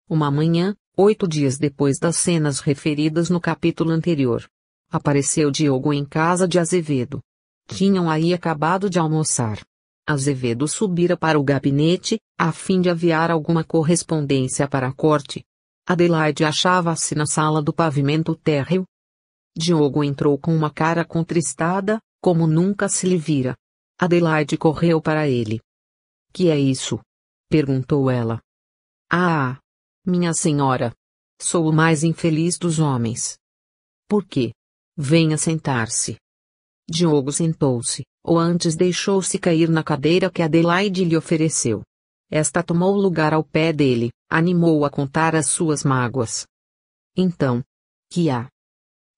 Speaker 1: Uma manhã, 8 dias depois das cenas referidas no capítulo anterior, apareceu Diogo em casa de Azevedo. Tinham aí acabado de almoçar. Azevedo subira para o gabinete, a fim de aviar alguma correspondência para a corte. Adelaide achava-se na sala do pavimento térreo. Diogo entrou com uma cara contristada, como nunca se lhe vira. Adelaide correu para ele. Que é isso? Perguntou ela. Ah! Minha senhora! Sou o mais infeliz dos homens. Por quê? Venha sentar-se. Diogo sentou-se, ou antes deixou-se cair na cadeira que Adelaide lhe ofereceu. Esta tomou lugar ao pé dele, animou-o a contar as suas mágoas. Então, que há?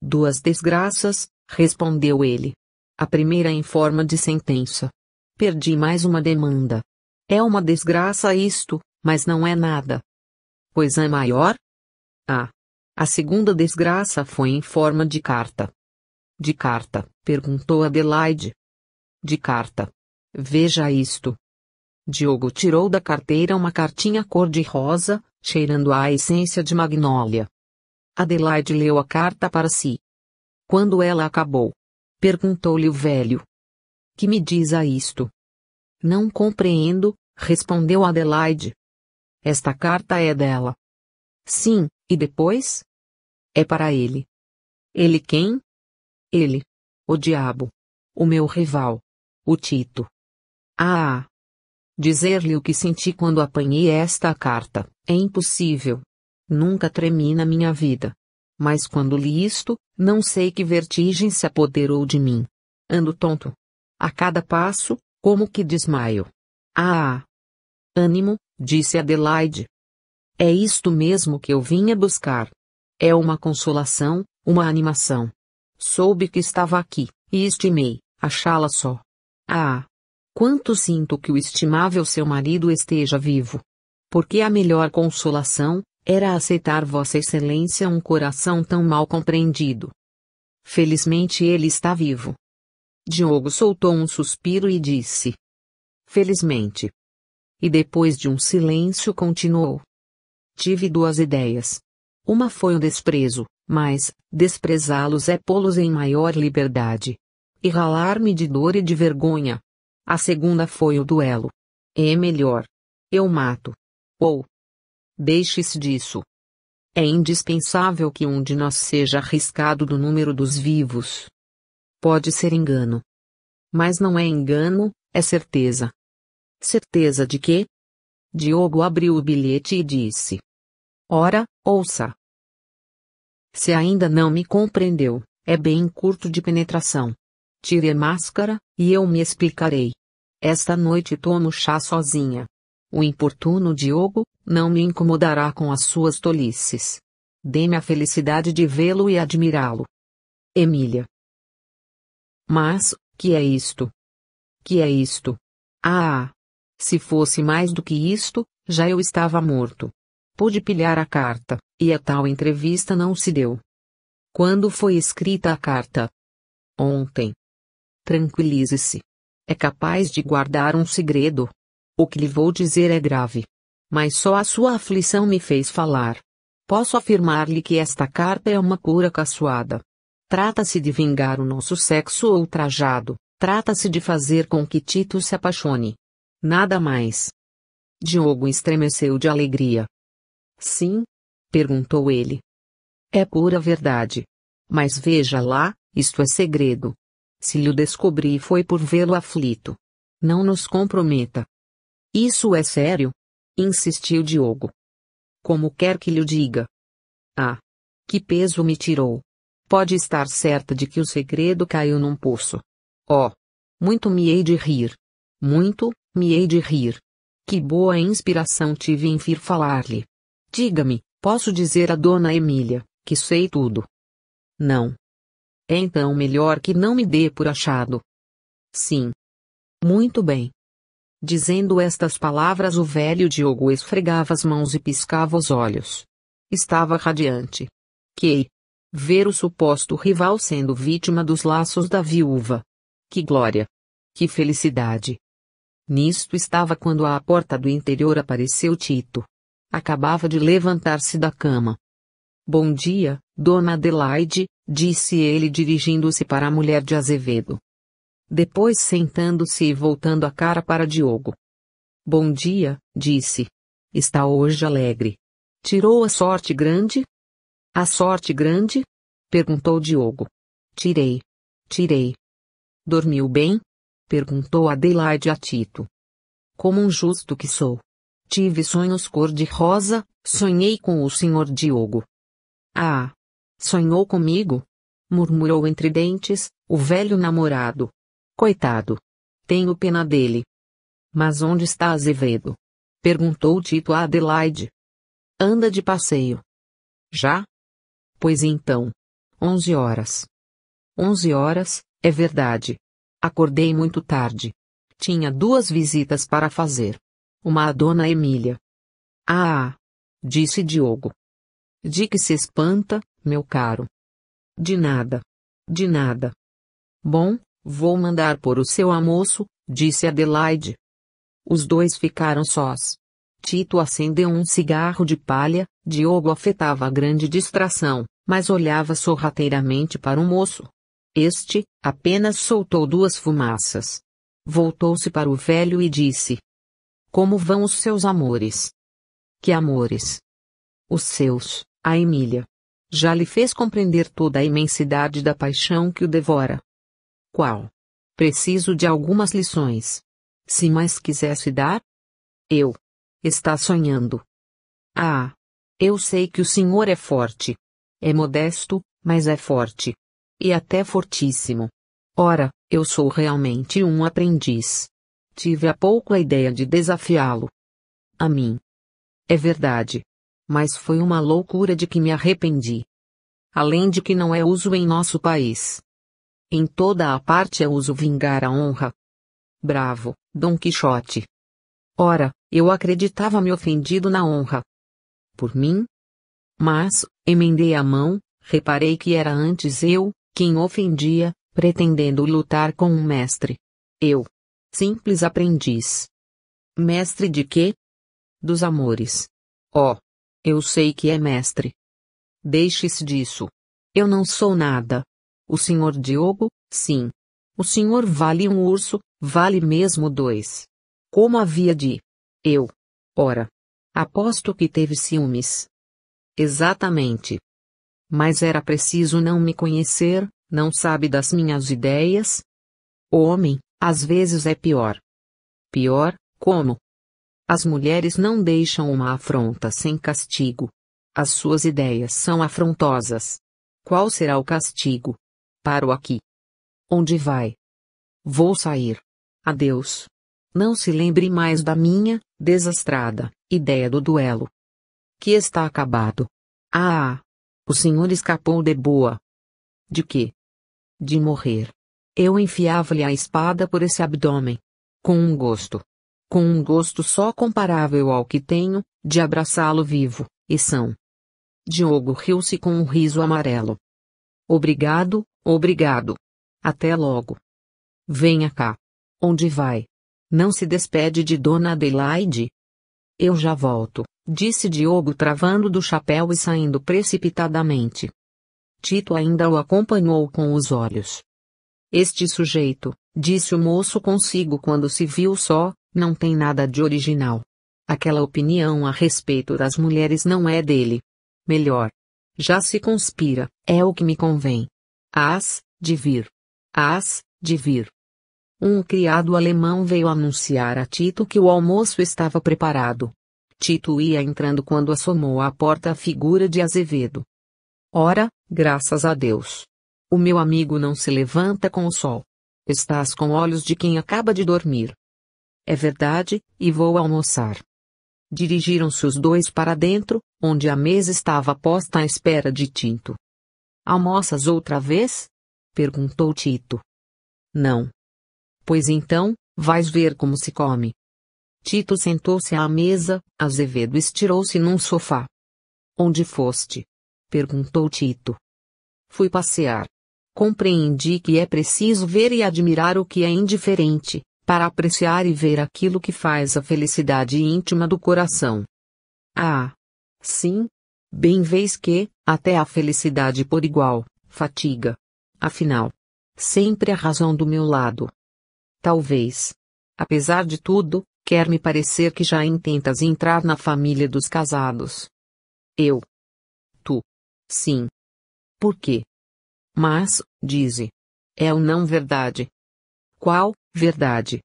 Speaker 1: 2 desgraças, respondeu ele. A primeira em forma de sentença. Perdi mais uma demanda. É uma desgraça isto, mas não é nada. Pois é maior? Ah. A segunda desgraça foi em forma de carta. De carta? Perguntou Adelaide. De carta. Veja isto. Diogo tirou da carteira uma cartinha cor-de-rosa, cheirando a essência de magnólia. Adelaide leu a carta para si. Quando ela acabou, perguntou-lhe o velho. Que me diz a isto? Não compreendo, respondeu Adelaide. Esta carta é dela. Sim, e depois? É para ele. Ele quem? Ele. O diabo. O meu rival. O Tito. Ah! Dizer-lhe o que senti quando apanhei esta carta, é impossível. Nunca tremi na minha vida. Mas quando li isto, não sei que vertigem se apoderou de mim. Ando tonto. A cada passo, como que desmaio. Ah! Ânimo, disse Adelaide. É isto mesmo que eu vinha buscar. É uma consolação, uma animação. Soube que estava aqui, e estimei, achá-la só. Ah! Quanto sinto que o estimável seu marido esteja vivo. Porque a melhor consolação era aceitar Vossa Excelência um coração tão mal compreendido. Felizmente ele está vivo. Diogo soltou um suspiro e disse. Felizmente. E depois de um silêncio continuou. Tive 2 ideias. Uma foi o desprezo, mas desprezá-los é pô-los em maior liberdade. E ralar-me de dor e de vergonha. A segunda foi o duelo. É melhor. Eu mato. Ou. Deixe-se disso. É indispensável que um de nós seja arriscado do número dos vivos. Pode ser engano. Mas não é engano, é certeza. Certeza de quê? Diogo abriu o bilhete e disse. Ora, ouça. Se ainda não me compreendeu, é bem curto de penetração. Tire a máscara, e eu me explicarei. Esta noite tomo chá sozinha. O importuno Diogo não me incomodará com as suas tolices. Dê-me a felicidade de vê-lo e admirá-lo. Emília. Mas, que é isto? Que é isto? Ah! Se fosse mais do que isto, já eu estava morto. Pude pilhar a carta, e a tal entrevista não se deu. Quando foi escrita a carta? Ontem. Tranquilize-se. É capaz de guardar um segredo. O que lhe vou dizer é grave. Mas só a sua aflição me fez falar. Posso afirmar-lhe que esta carta é uma pura caçoada. Trata-se de vingar o nosso sexo ultrajado. Trata-se de fazer com que Tito se apaixone. Nada mais. Diogo estremeceu de alegria. Sim? Perguntou ele. É pura verdade. Mas veja lá, isto é segredo. Se lhe o descobri foi por vê-lo aflito. Não nos comprometa. Isso é sério? Insistiu Diogo. Como quer que lhe diga? Ah! Que peso me tirou! Pode estar certa de que o segredo caiu num poço. Oh! Muito me hei de rir. Muito, me hei de rir. Que boa inspiração tive em vir falar-lhe. Diga-me, posso dizer a dona Emília, que sei tudo? Não. É então melhor que não me dê por achado. Sim. Muito bem. Dizendo estas palavras, o velho Diogo esfregava as mãos e piscava os olhos. Estava radiante. Que ver o suposto rival sendo vítima dos laços da viúva. Que glória! Que felicidade! Nisto estava quando à porta do interior apareceu Tito. Acabava de levantar-se da cama. Bom dia, dona Adelaide, disse ele dirigindo-se para a mulher de Azevedo. Depois sentando-se e voltando a cara para Diogo. Bom dia, disse. Está hoje alegre. Tirou a sorte grande? A sorte grande? Perguntou Diogo. Tirei. Tirei. Dormiu bem? Perguntou Adelaide a Tito. Como um justo que sou. Tive sonhos cor-de-rosa, sonhei com o senhor Diogo. Ah! Sonhou comigo? Murmurou entre dentes, o velho namorado. Coitado! Tenho pena dele. Mas onde está Azevedo? Perguntou Tito a Adelaide. Anda de passeio. Já? Pois então. 11 horas. 11 horas, é verdade. Acordei muito tarde. Tinha 2 visitas para fazer. Uma à dona Emília. Ah! Disse Diogo. De que se espanta, meu caro? De nada. De nada. Bom, vou mandar por o seu almoço, disse Adelaide. Os dois ficaram sós. Tito acendeu um cigarro de palha, Diogo afetava grande distração, mas olhava sorrateiramente para o moço. Este, apenas soltou 2 fumaças. Voltou-se para o velho e disse. Como vão os seus amores? Que amores? Os seus, a Emília. Já lhe fez compreender toda a imensidade da paixão que o devora. Qual? Preciso de algumas lições. Se mais quisesse dar? Eu. Está sonhando. Ah! Eu sei que o senhor é forte. É modesto, mas é forte. E até fortíssimo. Ora, eu sou realmente um aprendiz. Tive há pouco a ideia de desafiá-lo. A mim. É verdade. Mas foi uma loucura de que me arrependi. Além de que não é uso em nosso país. Em toda a parte é uso vingar a honra. Bravo, Dom Quixote. Ora, eu acreditava-me ofendido na honra. Por mim? Mas, emendei a mão, reparei que era antes eu, quem ofendia, pretendendo lutar com um mestre. Eu. Simples aprendiz. Mestre de quê? Dos amores. Oh! Eu sei que é mestre. Deixe-se disso. Eu não sou nada. O senhor Diogo, sim. O senhor vale um urso, vale mesmo 2. Como havia de? Eu. Ora. Aposto que teve ciúmes. Exatamente. Mas era preciso não me conhecer, não sabe das minhas ideias? O homem, às vezes é pior. Pior, como? As mulheres não deixam uma afronta sem castigo. As suas ideias são afrontosas. Qual será o castigo? Paro aqui. Onde vai? Vou sair. Adeus. Não se lembre mais da minha, desastrada, ideia do duelo. Que está acabado. Ah! O senhor escapou de boa. De quê? De morrer. Eu enfiava-lhe a espada por esse abdômen. Com um gosto. Com um gosto só comparável ao que tenho, de abraçá-lo vivo, e são. Diogo riu-se com um riso amarelo. Obrigado, obrigado. Até logo. Venha cá. Onde vai? Não se despede de Dona Adelaide? Eu já volto, disse Diogo travando do chapéu e saindo precipitadamente. Tito ainda o acompanhou com os olhos. Este sujeito, disse o moço consigo quando se viu só, não tem nada de original. Aquela opinião a respeito das mulheres não é dele. Melhor. Já se conspira, é o que me convém. Hás de vir. Hás de vir. Um criado alemão veio anunciar a Tito que o almoço estava preparado. Tito ia entrando quando assomou à porta a figura de Azevedo. Ora, graças a Deus. O meu amigo não se levanta com o sol. Estás com olhos de quem acaba de dormir. É verdade, e vou almoçar. Dirigiram-se os dois para dentro, onde a mesa estava posta à espera de Tito. Almoças outra vez? Perguntou Tito. Não. Pois então, vais ver como se come. Tito sentou-se à mesa, Azevedo estirou-se num sofá. Onde foste? Perguntou Tito. Fui passear. Compreendi que é preciso ver e admirar o que é indiferente, para apreciar e ver aquilo que faz a felicidade íntima do coração. Ah! Sim? Bem vês que, até a felicidade por igual, fatiga. Afinal, sempre a razão do meu lado. Talvez. Apesar de tudo, quer-me parecer que já intentas entrar na família dos casados. Eu. Tu. Sim. Por quê? Mas, dize. É ou não verdade? Qual verdade?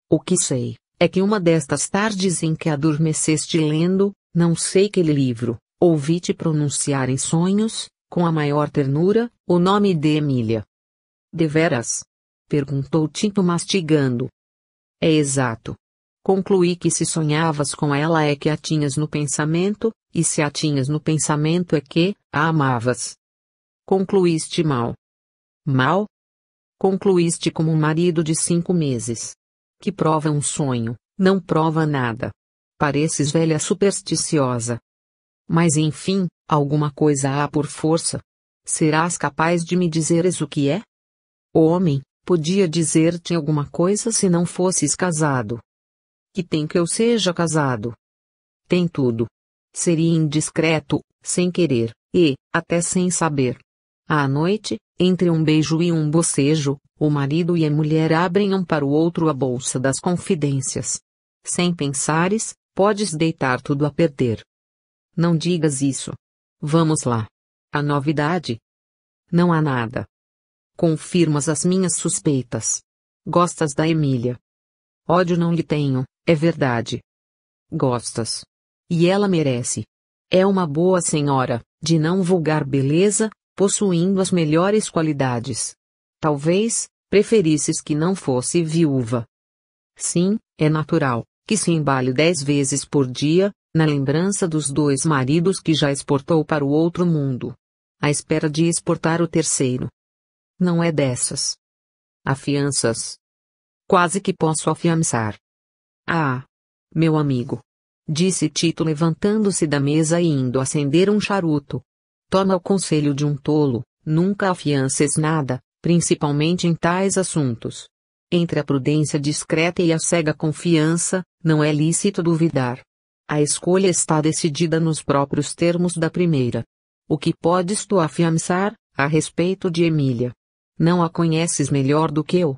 Speaker 1: O que sei, é que uma destas tardes em que adormeceste lendo, não sei que livro, ouvi-te pronunciar em sonhos, com a maior ternura, o nome de Emília. Deveras? Perguntou Tito mastigando. É exato. Concluí que se sonhavas com ela é que a tinhas no pensamento, e se a tinhas no pensamento é que a amavas. Concluíste mal. Mal? Concluíste como um marido de 5 meses. Que prova um sonho, não prova nada. Pareces velha supersticiosa. Mas enfim, alguma coisa há por força. Serás capaz de me dizeres o que é? O homem, podia dizer-te alguma coisa se não fosses casado. Que tem que eu seja casado? Tem tudo. Seria indiscreto, sem querer, e, até sem saber. À noite, entre um beijo e um bocejo, o marido e a mulher abrem um para o outro a bolsa das confidências. Sem pensares, podes deitar tudo a perder. Não digas isso. Vamos lá. A novidade? Não há nada. Confirmas as minhas suspeitas. Gostas da Emília? Ódio não lhe tenho, é verdade. Gostas. E ela merece. É uma boa senhora, de não vulgar beleza, possuindo as melhores qualidades. Talvez, preferisses que não fosse viúva. Sim, é natural, que se embale 10 vezes por dia, na lembrança dos 2 maridos que já exportou para o outro mundo. À espera de exportar o terceiro. Não é dessas. Afianças. Quase que posso afiançar. Ah! Meu amigo. Disse Tito levantando-se da mesa e indo acender um charuto. Toma o conselho de um tolo, nunca afiances nada, principalmente em tais assuntos. Entre a prudência discreta e a cega confiança, não é lícito duvidar. A escolha está decidida nos próprios termos da primeira. O que podes tu afiançar, a respeito de Emília? Não a conheces melhor do que eu?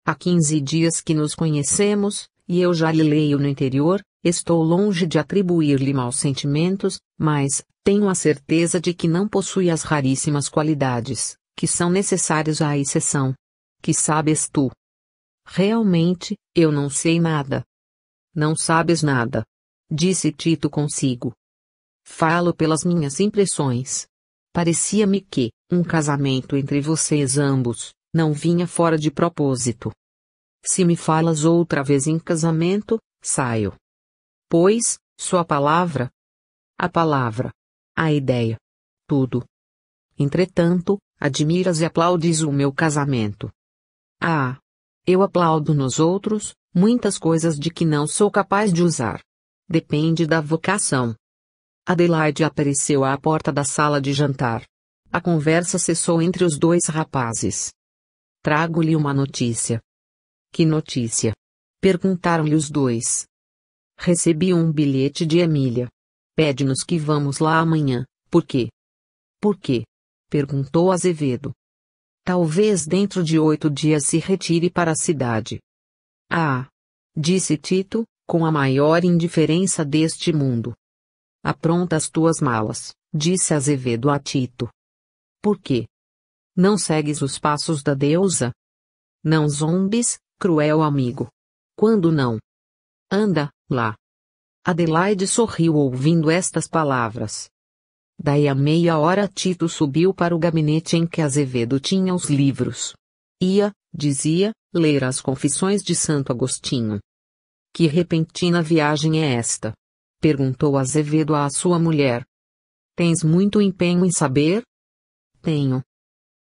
Speaker 1: Há 15 dias que nos conhecemos, e eu já lhe leio no interior, estou longe de atribuir-lhe maus sentimentos, mas, tenho a certeza de que não possui as raríssimas qualidades, que são necessárias à exceção. Que sabes tu? Realmente, eu não sei nada. Não sabes nada. Disse Tito consigo. Falo pelas minhas impressões. Parecia-me que, um casamento entre vocês ambos, não vinha fora de propósito. Se me falas outra vez em casamento, saio. Pois, sua palavra? A palavra. A ideia. Tudo. Entretanto, admiras e aplaudes o meu casamento. Ah! Eu aplaudo nos outros, muitas coisas de que não sou capaz de usar. Depende da vocação. Adelaide apareceu à porta da sala de jantar. A conversa cessou entre os dois rapazes. Trago-lhe uma notícia. Que notícia? Perguntaram-lhe os dois. Recebi um bilhete de Emília. Pede-nos que vamos lá amanhã. Por quê? Por quê? Perguntou Azevedo. Talvez dentro de 8 dias se retire para a cidade. Ah! Disse Tito, com a maior indiferença deste mundo. Apronta as tuas malas, disse Azevedo a Tito. Por quê? Não segues os passos da deusa? Não zombes, cruel amigo. Quando não? Anda, lá. Adelaide sorriu ouvindo estas palavras. Daí a meia hora Tito subiu para o gabinete em que Azevedo tinha os livros. Ia, dizia, ler as Confissões de Santo Agostinho. Que repentina viagem é esta? Perguntou Azevedo à sua mulher. Tens muito empenho em saber? Tenho.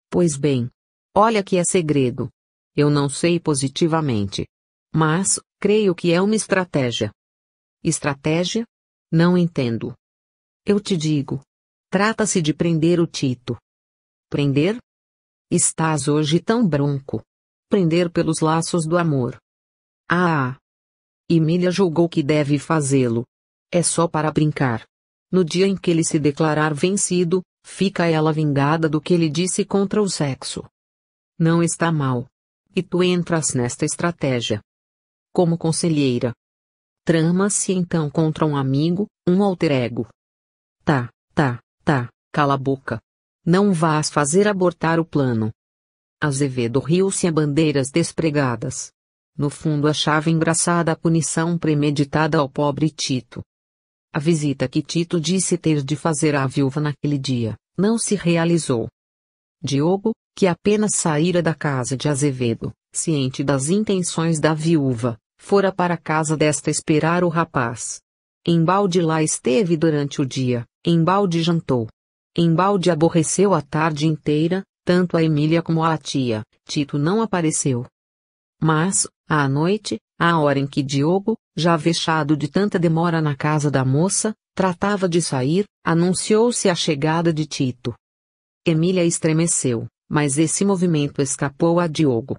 Speaker 1: Pois bem. Olha que é segredo. Eu não sei positivamente. Mas, creio que é uma estratégia. Estratégia? Não entendo. Eu te digo. Trata-se de prender o Tito. Prender? Estás hoje tão bronco. Prender pelos laços do amor. Ah! Emília julgou que deve fazê-lo. É só para brincar. No dia em que ele se declarar vencido, fica ela vingada do que ele disse contra o sexo. Não está mal. E tu entras nesta estratégia. Como conselheira. Trama-se então contra um amigo, um alter ego. Tá, cala a boca. Não vás fazer abortar o plano. Azevedo riu-se a bandeiras despregadas. No fundo achava engraçada a punição premeditada ao pobre Tito. A visita que Tito disse ter de fazer à viúva naquele dia, não se realizou. Diogo, que apenas saíra da casa de Azevedo, ciente das intenções da viúva, fora para a casa desta esperar o rapaz. Embalde lá esteve durante o dia, embalde jantou. Embalde aborreceu a tarde inteira, tanto a Emília como a tia. Tito não apareceu. Mas, à noite, à hora em que Diogo, já vexado de tanta demora na casa da moça, tratava de sair, anunciou-se a chegada de Tito. Emília estremeceu, mas esse movimento escapou a Diogo.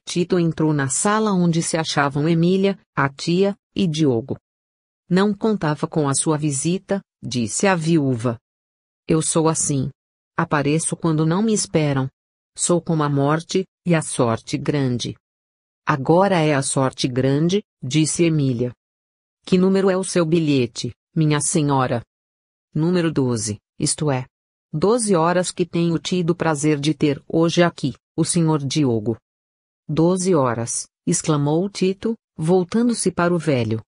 Speaker 1: Tito entrou na sala onde se achavam Emília, a tia, e Diogo. Não contava com a sua visita, disse a viúva. Eu sou assim. Apareço quando não me esperam. Sou como a morte, e a sorte grande. Agora é a sorte grande, disse Emília. Que número é o seu bilhete, minha senhora? Número 12, isto é. 12 horas que tenho tido o prazer de ter hoje aqui, o senhor Diogo. 12 horas, exclamou Tito, voltando-se para o velho.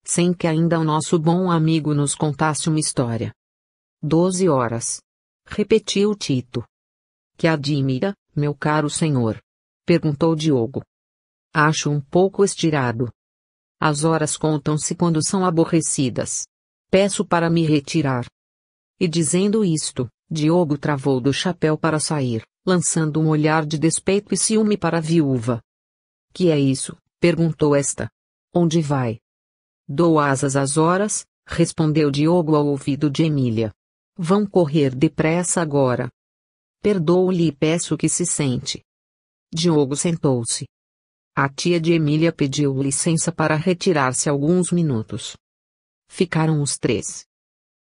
Speaker 1: Sem que ainda o nosso bom amigo nos contasse uma história. 12 horas. Repetiu Tito. Que admira, meu caro senhor? Perguntou Diogo. Acho um pouco estirado. As horas contam-se quando são aborrecidas. Peço para me retirar. E dizendo isto, Diogo travou do chapéu para sair, lançando um olhar de despeito e ciúme para a viúva. Que é isso? Perguntou esta. Onde vai? Dou asas às horas, respondeu Diogo ao ouvido de Emília. Vão correr depressa agora. Perdoo-lhe e peço que se sente. Diogo sentou-se. A tia de Emília pediu licença para retirar-se alguns minutos. Ficaram os três.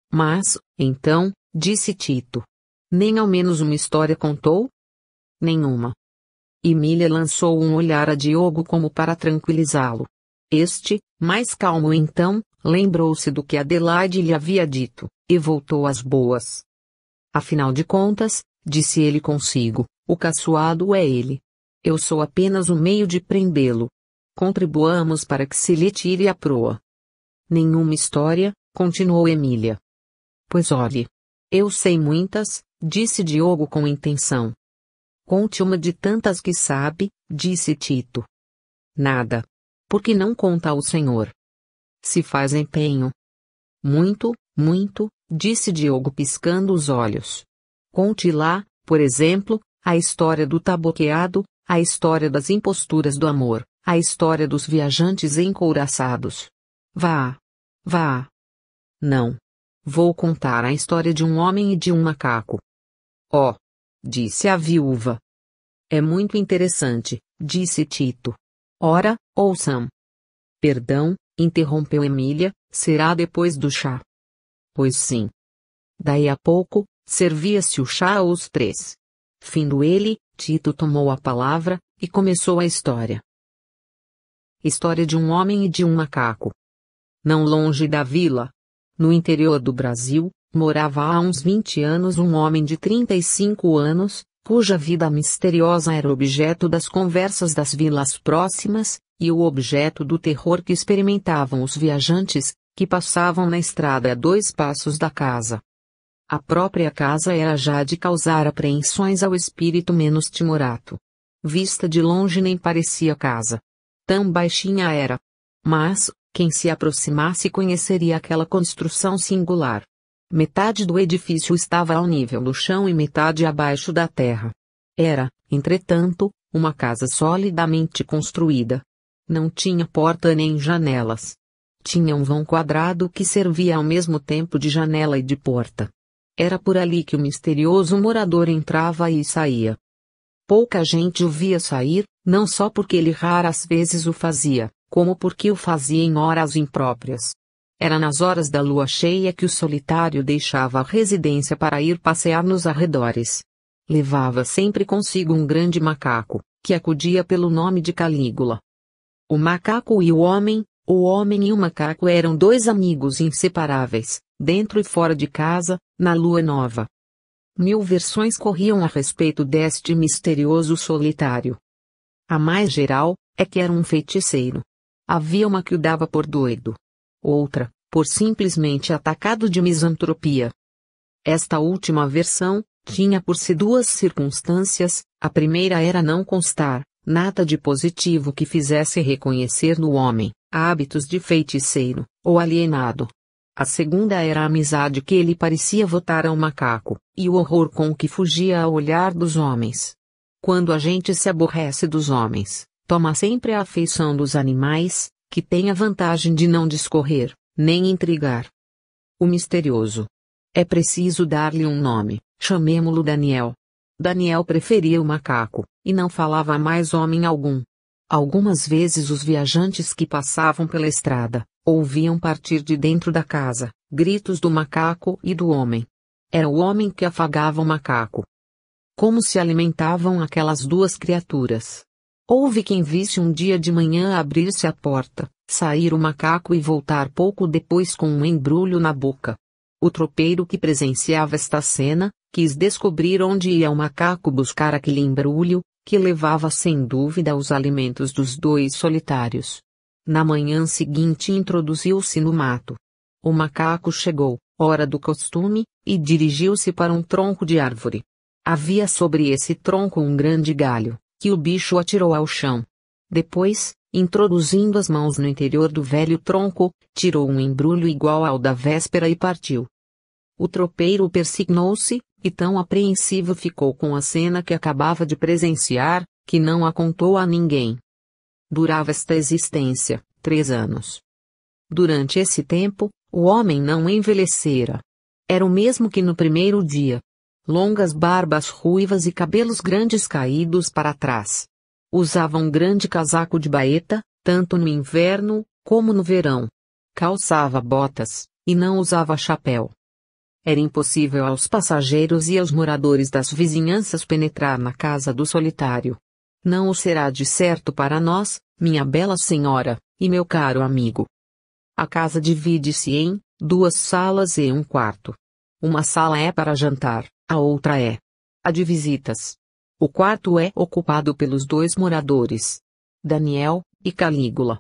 Speaker 1: Mas, então, disse Tito. Nem ao menos uma história contou? Nenhuma. Emília lançou um olhar a Diogo como para tranquilizá-lo. Este, mais calmo então, lembrou-se do que Adelaide lhe havia dito, e voltou às boas. Afinal de contas, disse ele consigo, o caçoado é ele. Eu sou apenas o meio de prendê-lo. Contribuamos para que se lhe tire a proa. Nenhuma história, continuou Emília. Pois olhe. Eu sei muitas, disse Diogo com intenção. Conte uma de tantas que sabe, disse Tito. Nada. Por que não conta ao senhor? Se faz empenho. Muito, disse Diogo piscando os olhos. Conte lá, por exemplo, a história do taboqueado, a história das imposturas do amor, a história dos viajantes encouraçados. Vá. Não. Vou contar a história de um homem e de um macaco. Oh! Disse a viúva. É muito interessante, disse Tito. Ora, ouçam. Perdão, interrompeu Emília, será depois do chá. Pois sim. Daí a pouco, servia-se o chá aos três. Findo ele, Tito tomou a palavra, e começou a história. História de um homem e de um macaco. Não longe da vila, no interior do Brasil, morava há uns 20 anos um homem de 35 anos, cuja vida misteriosa era objeto das conversas das vilas próximas, e o objeto do terror que experimentavam os viajantes, que passavam na estrada a 2 passos da casa. A própria casa era já de causar apreensões ao espírito menos timorato. Vista de longe nem parecia casa. Tão baixinha era. Mas, quem se aproximasse conheceria aquela construção singular. Metade do edifício estava ao nível do chão e metade abaixo da terra. Era, entretanto, uma casa solidamente construída. Não tinha porta nem janelas. Tinha um vão quadrado que servia ao mesmo tempo de janela e de porta. Era por ali que o misterioso morador entrava e saía. Pouca gente o via sair, não só porque ele raras vezes o fazia, como porque o fazia em horas impróprias. Era nas horas da lua cheia que o solitário deixava a residência para ir passear nos arredores. Levava sempre consigo um grande macaco, que acudia pelo nome de Calígula. O macaco e o homem e o macaco eram 2 amigos inseparáveis, dentro e fora de casa, na lua nova. 1000 versões corriam a respeito deste misterioso solitário. A mais geral, é que era um feiticeiro. Havia uma que o dava por doido. Outra, por simplesmente atacado de misantropia. Esta última versão, tinha por si 2 circunstâncias, a primeira era não constar, nada de positivo que fizesse reconhecer no homem, hábitos de feiticeiro, ou alienado. A segunda era a amizade que ele parecia votar ao macaco, e o horror com que fugia ao olhar dos homens. Quando a gente se aborrece dos homens, toma sempre a afeição dos animais, que tem a vantagem de não discorrer, nem intrigar. O misterioso. É preciso dar-lhe um nome, chamemo-lo Daniel. Daniel preferia o macaco, e não falava mais homem algum. Algumas vezes os viajantes que passavam pela estrada, ouviam partir de dentro da casa, gritos do macaco e do homem. Era o homem que afagava o macaco. Como se alimentavam aquelas 2 criaturas? Houve quem visse um dia de manhã abrir-se a porta, sair o macaco e voltar pouco depois com um embrulho na boca. O tropeiro que presenciava esta cena, quis descobrir onde ia o macaco buscar aquele embrulho, que levava sem dúvida os alimentos dos 2 solitários. Na manhã seguinte introduziu-se no mato. O macaco chegou, hora do costume, e dirigiu-se para um tronco de árvore. Havia sobre esse tronco um grande galho, que o bicho atirou ao chão. Depois, introduzindo as mãos no interior do velho tronco, tirou um embrulho igual ao da véspera e partiu. O tropeiro persignou-se, e tão apreensivo ficou com a cena que acabava de presenciar, que não a contou a ninguém. Durava esta existência, 3 anos. Durante esse tempo, o homem não envelhecera. Era o mesmo que no primeiro dia. Longas barbas ruivas e cabelos grandes caídos para trás. Usava um grande casaco de baeta, tanto no inverno, como no verão. Calçava botas, e não usava chapéu. Era impossível aos passageiros e aos moradores das vizinhanças penetrar na casa do solitário. Não o será de certo para nós, minha bela senhora, e meu caro amigo. A casa divide-se em 2 salas e um quarto. Uma sala é para jantar, a outra é a de visitas. O quarto é ocupado pelos 2 moradores, Daniel e Calígula.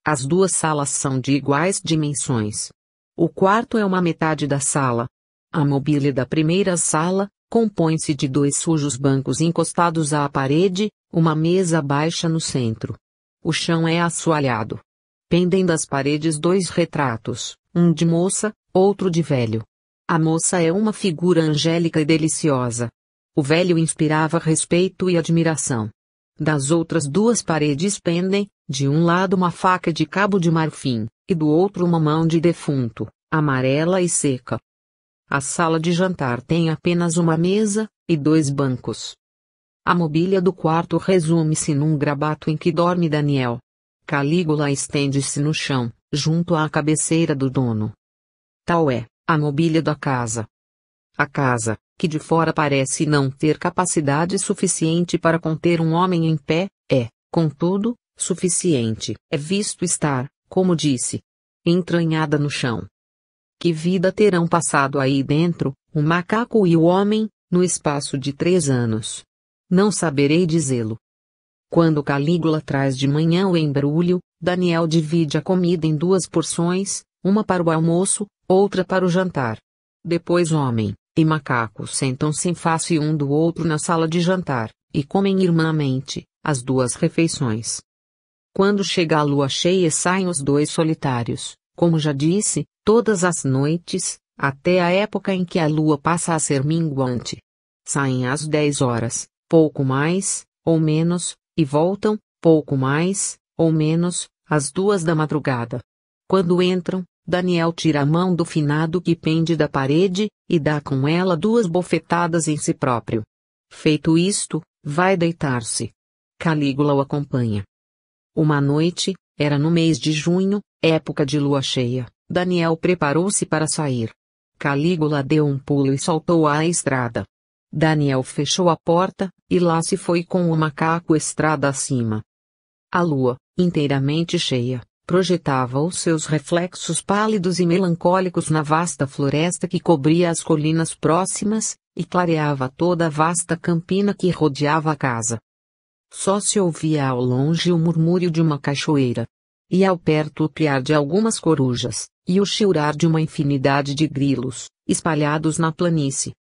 Speaker 1: As 2 salas são de iguais dimensões. O quarto é uma metade da sala. A mobília da primeira sala compõe-se de 2 sujos bancos encostados à parede, uma mesa baixa no centro. O chão é assoalhado. Pendem das paredes 2 retratos, um de moça, outro de velho. A moça é uma figura angélica e deliciosa. O velho inspirava respeito e admiração. Das outras 2 paredes pendem, de um lado uma faca de cabo de marfim, e do outro uma mão de defunto, amarela e seca. A sala de jantar tem apenas uma mesa e 2 bancos. A mobília do quarto resume-se num grabato em que dorme Daniel. Calígula estende-se no chão, junto à cabeceira do dono. Tal é a mobília da casa. A casa, que de fora parece não ter capacidade suficiente para conter um homem em pé, é, contudo, suficiente. É visto estar, como disse, entranhada no chão. Que vida terão passado aí dentro, o macaco e o homem, no espaço de 3 anos? Não saberei dizê-lo. Quando Calígula traz de manhã o embrulho, Daniel divide a comida em 2 porções, uma para o almoço, outra para o jantar. Depois homem e macaco sentam-se em face um do outro na sala de jantar, e comem irmãmente as 2 refeições. Quando chega a lua cheia saem os 2 solitários, como já disse, todas as noites, até a época em que a lua passa a ser minguante. Saem às 10 horas, pouco mais, ou menos, e voltam, pouco mais, ou menos, às 2 da madrugada. Quando entram, Daniel tira a mão do finado que pende da parede, e dá com ela 2 bofetadas em si próprio. Feito isto, vai deitar-se. Calígula o acompanha. Uma noite, era no mês de junho, época de lua cheia, Daniel preparou-se para sair. Calígula deu um pulo e saltou à estrada. Daniel fechou a porta, e lá se foi com o macaco estrada acima. A lua, inteiramente cheia, projetava os seus reflexos pálidos e melancólicos na vasta floresta que cobria as colinas próximas, e clareava toda a vasta campina que rodeava a casa. Só se ouvia ao longe o murmúrio de uma cachoeira. E ao perto o piar de algumas corujas, e o chiurar de uma infinidade de grilos, espalhados na planície.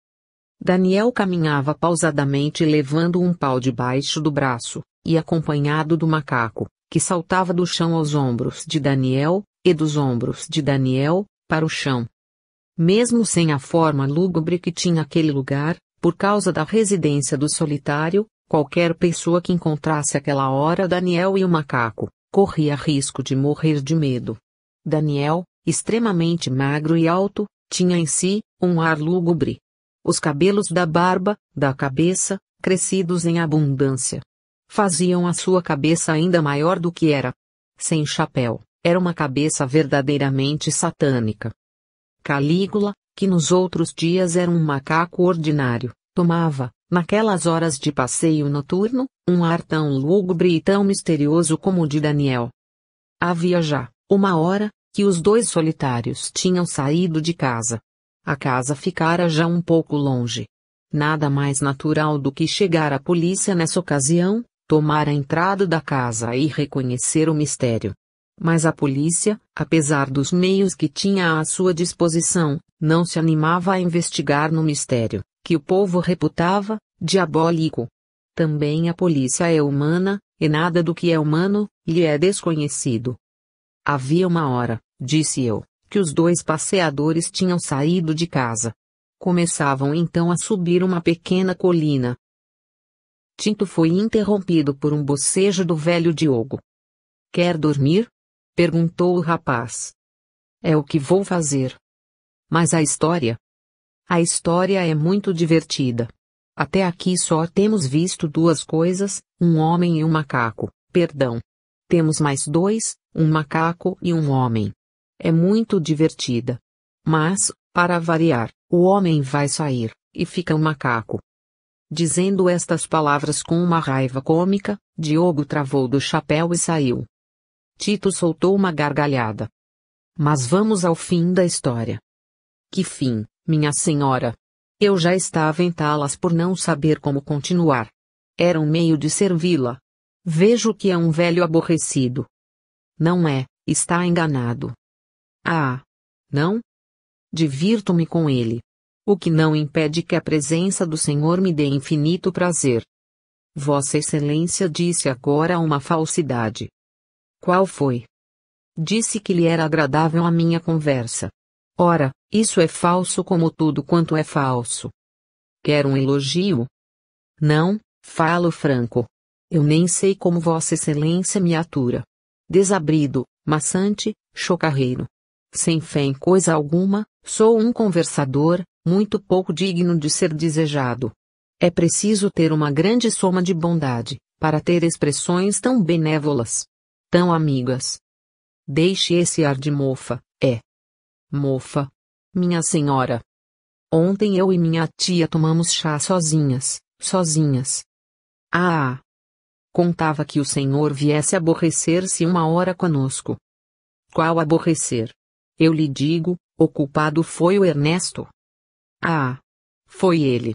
Speaker 1: Daniel caminhava pausadamente levando um pau debaixo do braço, e acompanhado do macaco, que saltava do chão aos ombros de Daniel, e dos ombros de Daniel, para o chão. Mesmo sem a forma lúgubre que tinha aquele lugar, por causa da residência do solitário, qualquer pessoa que encontrasse aquela hora Daniel e o macaco, corria risco de morrer de medo. Daniel, extremamente magro e alto, tinha em si um ar lúgubre. Os cabelos da barba, da cabeça, crescidos em abundância, faziam a sua cabeça ainda maior do que era. Sem chapéu, era uma cabeça verdadeiramente satânica. Calígula, que nos outros dias era um macaco ordinário, tomava, naquelas horas de passeio noturno, um ar tão lúgubre e tão misterioso como o de Daniel. Havia já 1 hora, que os 2 solitários tinham saído de casa. A casa ficara já um pouco longe. Nada mais natural do que chegar a polícia nessa ocasião, tomar a entrada da casa e reconhecer o mistério. Mas a polícia, apesar dos meios que tinha à sua disposição, não se animava a investigar no mistério, que o povo reputava diabólico. Também a polícia é humana, e nada do que é humano lhe é desconhecido. Havia 1 hora, disse eu, que os 2 passeadores tinham saído de casa. Começavam então a subir uma pequena colina. Tinto foi interrompido por um bocejo do velho Diogo. Quer dormir? Perguntou o rapaz. É o que vou fazer. Mas a história? A história é muito divertida. Até aqui só temos visto 2 coisas, um homem e um macaco, perdão. Temos mais 2, um macaco e um homem. É muito divertida. Mas, para variar, o homem vai sair, e fica o macaco. Dizendo estas palavras com uma raiva cômica, Diogo travou do chapéu e saiu. Tito soltou uma gargalhada. Mas vamos ao fim da história. Que fim, minha senhora? Eu já estava em talas por não saber como continuar. Era um meio de servi-la. Vejo que é um velho aborrecido. Não é, está enganado. Ah! Não? Divirto-me com ele. O que não impede que a presença do Senhor me dê infinito prazer. Vossa Excelência disse agora uma falsidade. Qual foi? Disse que lhe era agradável a minha conversa. Ora, isso é falso como tudo quanto é falso. Quer um elogio? Não, falo franco. Eu nem sei como Vossa Excelência me atura. Desabrido, maçante, chocarreiro. Sem fé em coisa alguma, sou um conversador, muito pouco digno de ser desejado. É preciso ter uma grande soma de bondade, para ter expressões tão benévolas, tão amigas. Deixe esse ar de mofa, mofa. Minha senhora. Ontem eu e minha tia tomamos chá sozinhas. Ah! Contava que o senhor viesse aborrecer-se uma hora conosco. Qual aborrecer? Eu lhe digo, o culpado foi o Ernesto. Ah! Foi ele.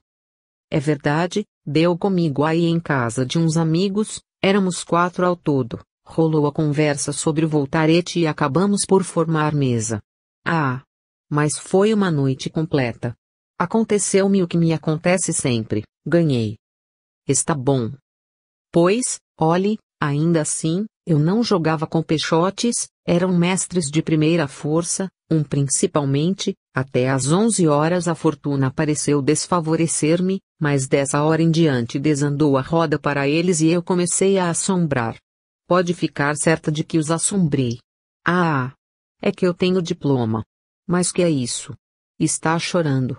Speaker 1: É verdade, deu comigo aí em casa de uns amigos, éramos 4 ao todo, rolou a conversa sobre o Voltarete e acabamos por formar mesa. Ah! Mas foi uma noite completa. Aconteceu-me o que me acontece sempre, ganhei. Está bom. Pois, olhe, ainda assim, eu não jogava com peixotes, eram mestres de primeira força, principalmente, até às 11 horas a fortuna pareceu desfavorecer-me, mas dessa hora em diante desandou a roda para eles e eu comecei a assombrar. Pode ficar certa de que os assombrei. Ah! É que eu tenho diploma. Mas que é isso? Está chorando.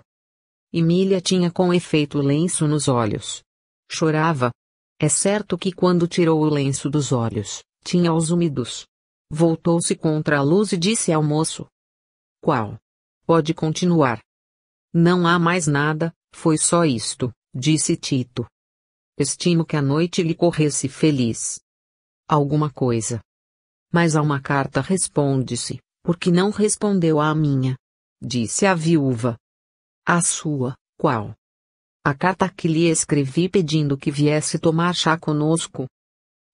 Speaker 1: Emília tinha com efeito o lenço nos olhos. Chorava. É certo que quando tirou o lenço dos olhos, tinha-os úmidos. Voltou-se contra a luz e disse ao moço: Qual? Pode continuar. Não há mais nada, foi só isto, disse Tito. Estimo que a noite lhe corresse feliz. Alguma coisa. Mas a uma carta responde-se, porque não respondeu à minha? Disse a viúva. A sua, qual? A carta que lhe escrevi pedindo que viesse tomar chá conosco?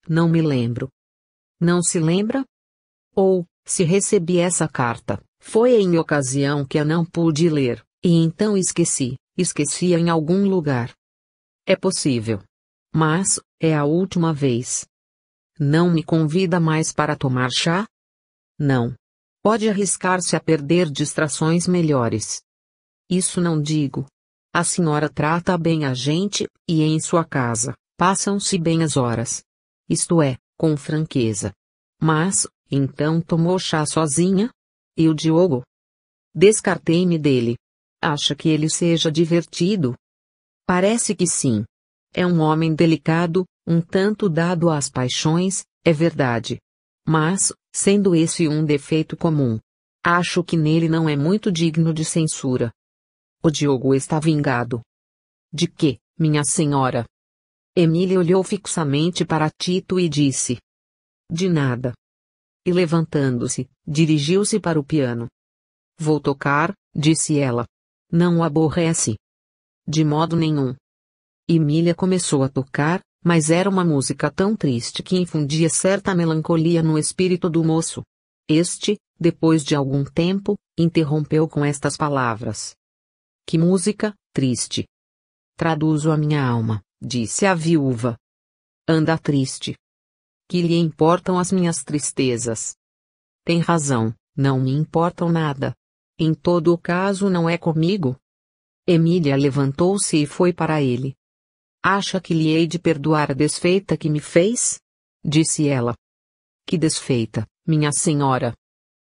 Speaker 1: Não me lembro. Não se lembra? Ou, se recebi essa carta, foi em ocasião que a não pude ler, e então esqueci-a em algum lugar. É possível. Mas, é a última vez. Não me convida mais para tomar chá? Não. Pode arriscar-se a perder distrações melhores. Isso não digo. A senhora trata bem a gente, e em sua casa, passam-se bem as horas. Isto é, com franqueza. Mas, então tomou chá sozinha? E o Diogo? Descartei-me dele. Acha que ele seja divertido? Parece que sim. É um homem delicado, um tanto dado às paixões, é verdade. Mas, sendo esse um defeito comum, acho que nele não é muito digno de censura. O Diogo está vingado. De quê, minha senhora? Emília olhou fixamente para Tito e disse: De nada. E levantando-se, dirigiu-se para o piano. Vou tocar, disse ela. Não o aborrece? De modo nenhum. Emília começou a tocar, mas era uma música tão triste que infundia certa melancolia no espírito do moço. Este, depois de algum tempo, interrompeu com estas palavras: Que música, triste. Traduzo a minha alma, disse a viúva. Anda triste. Que lhe importam as minhas tristezas? Tem razão, não me importam nada. Em todo o caso não é comigo. Emília levantou-se e foi para ele. Acha que lhe hei de perdoar a desfeita que me fez? Disse ela. Que desfeita, minha senhora?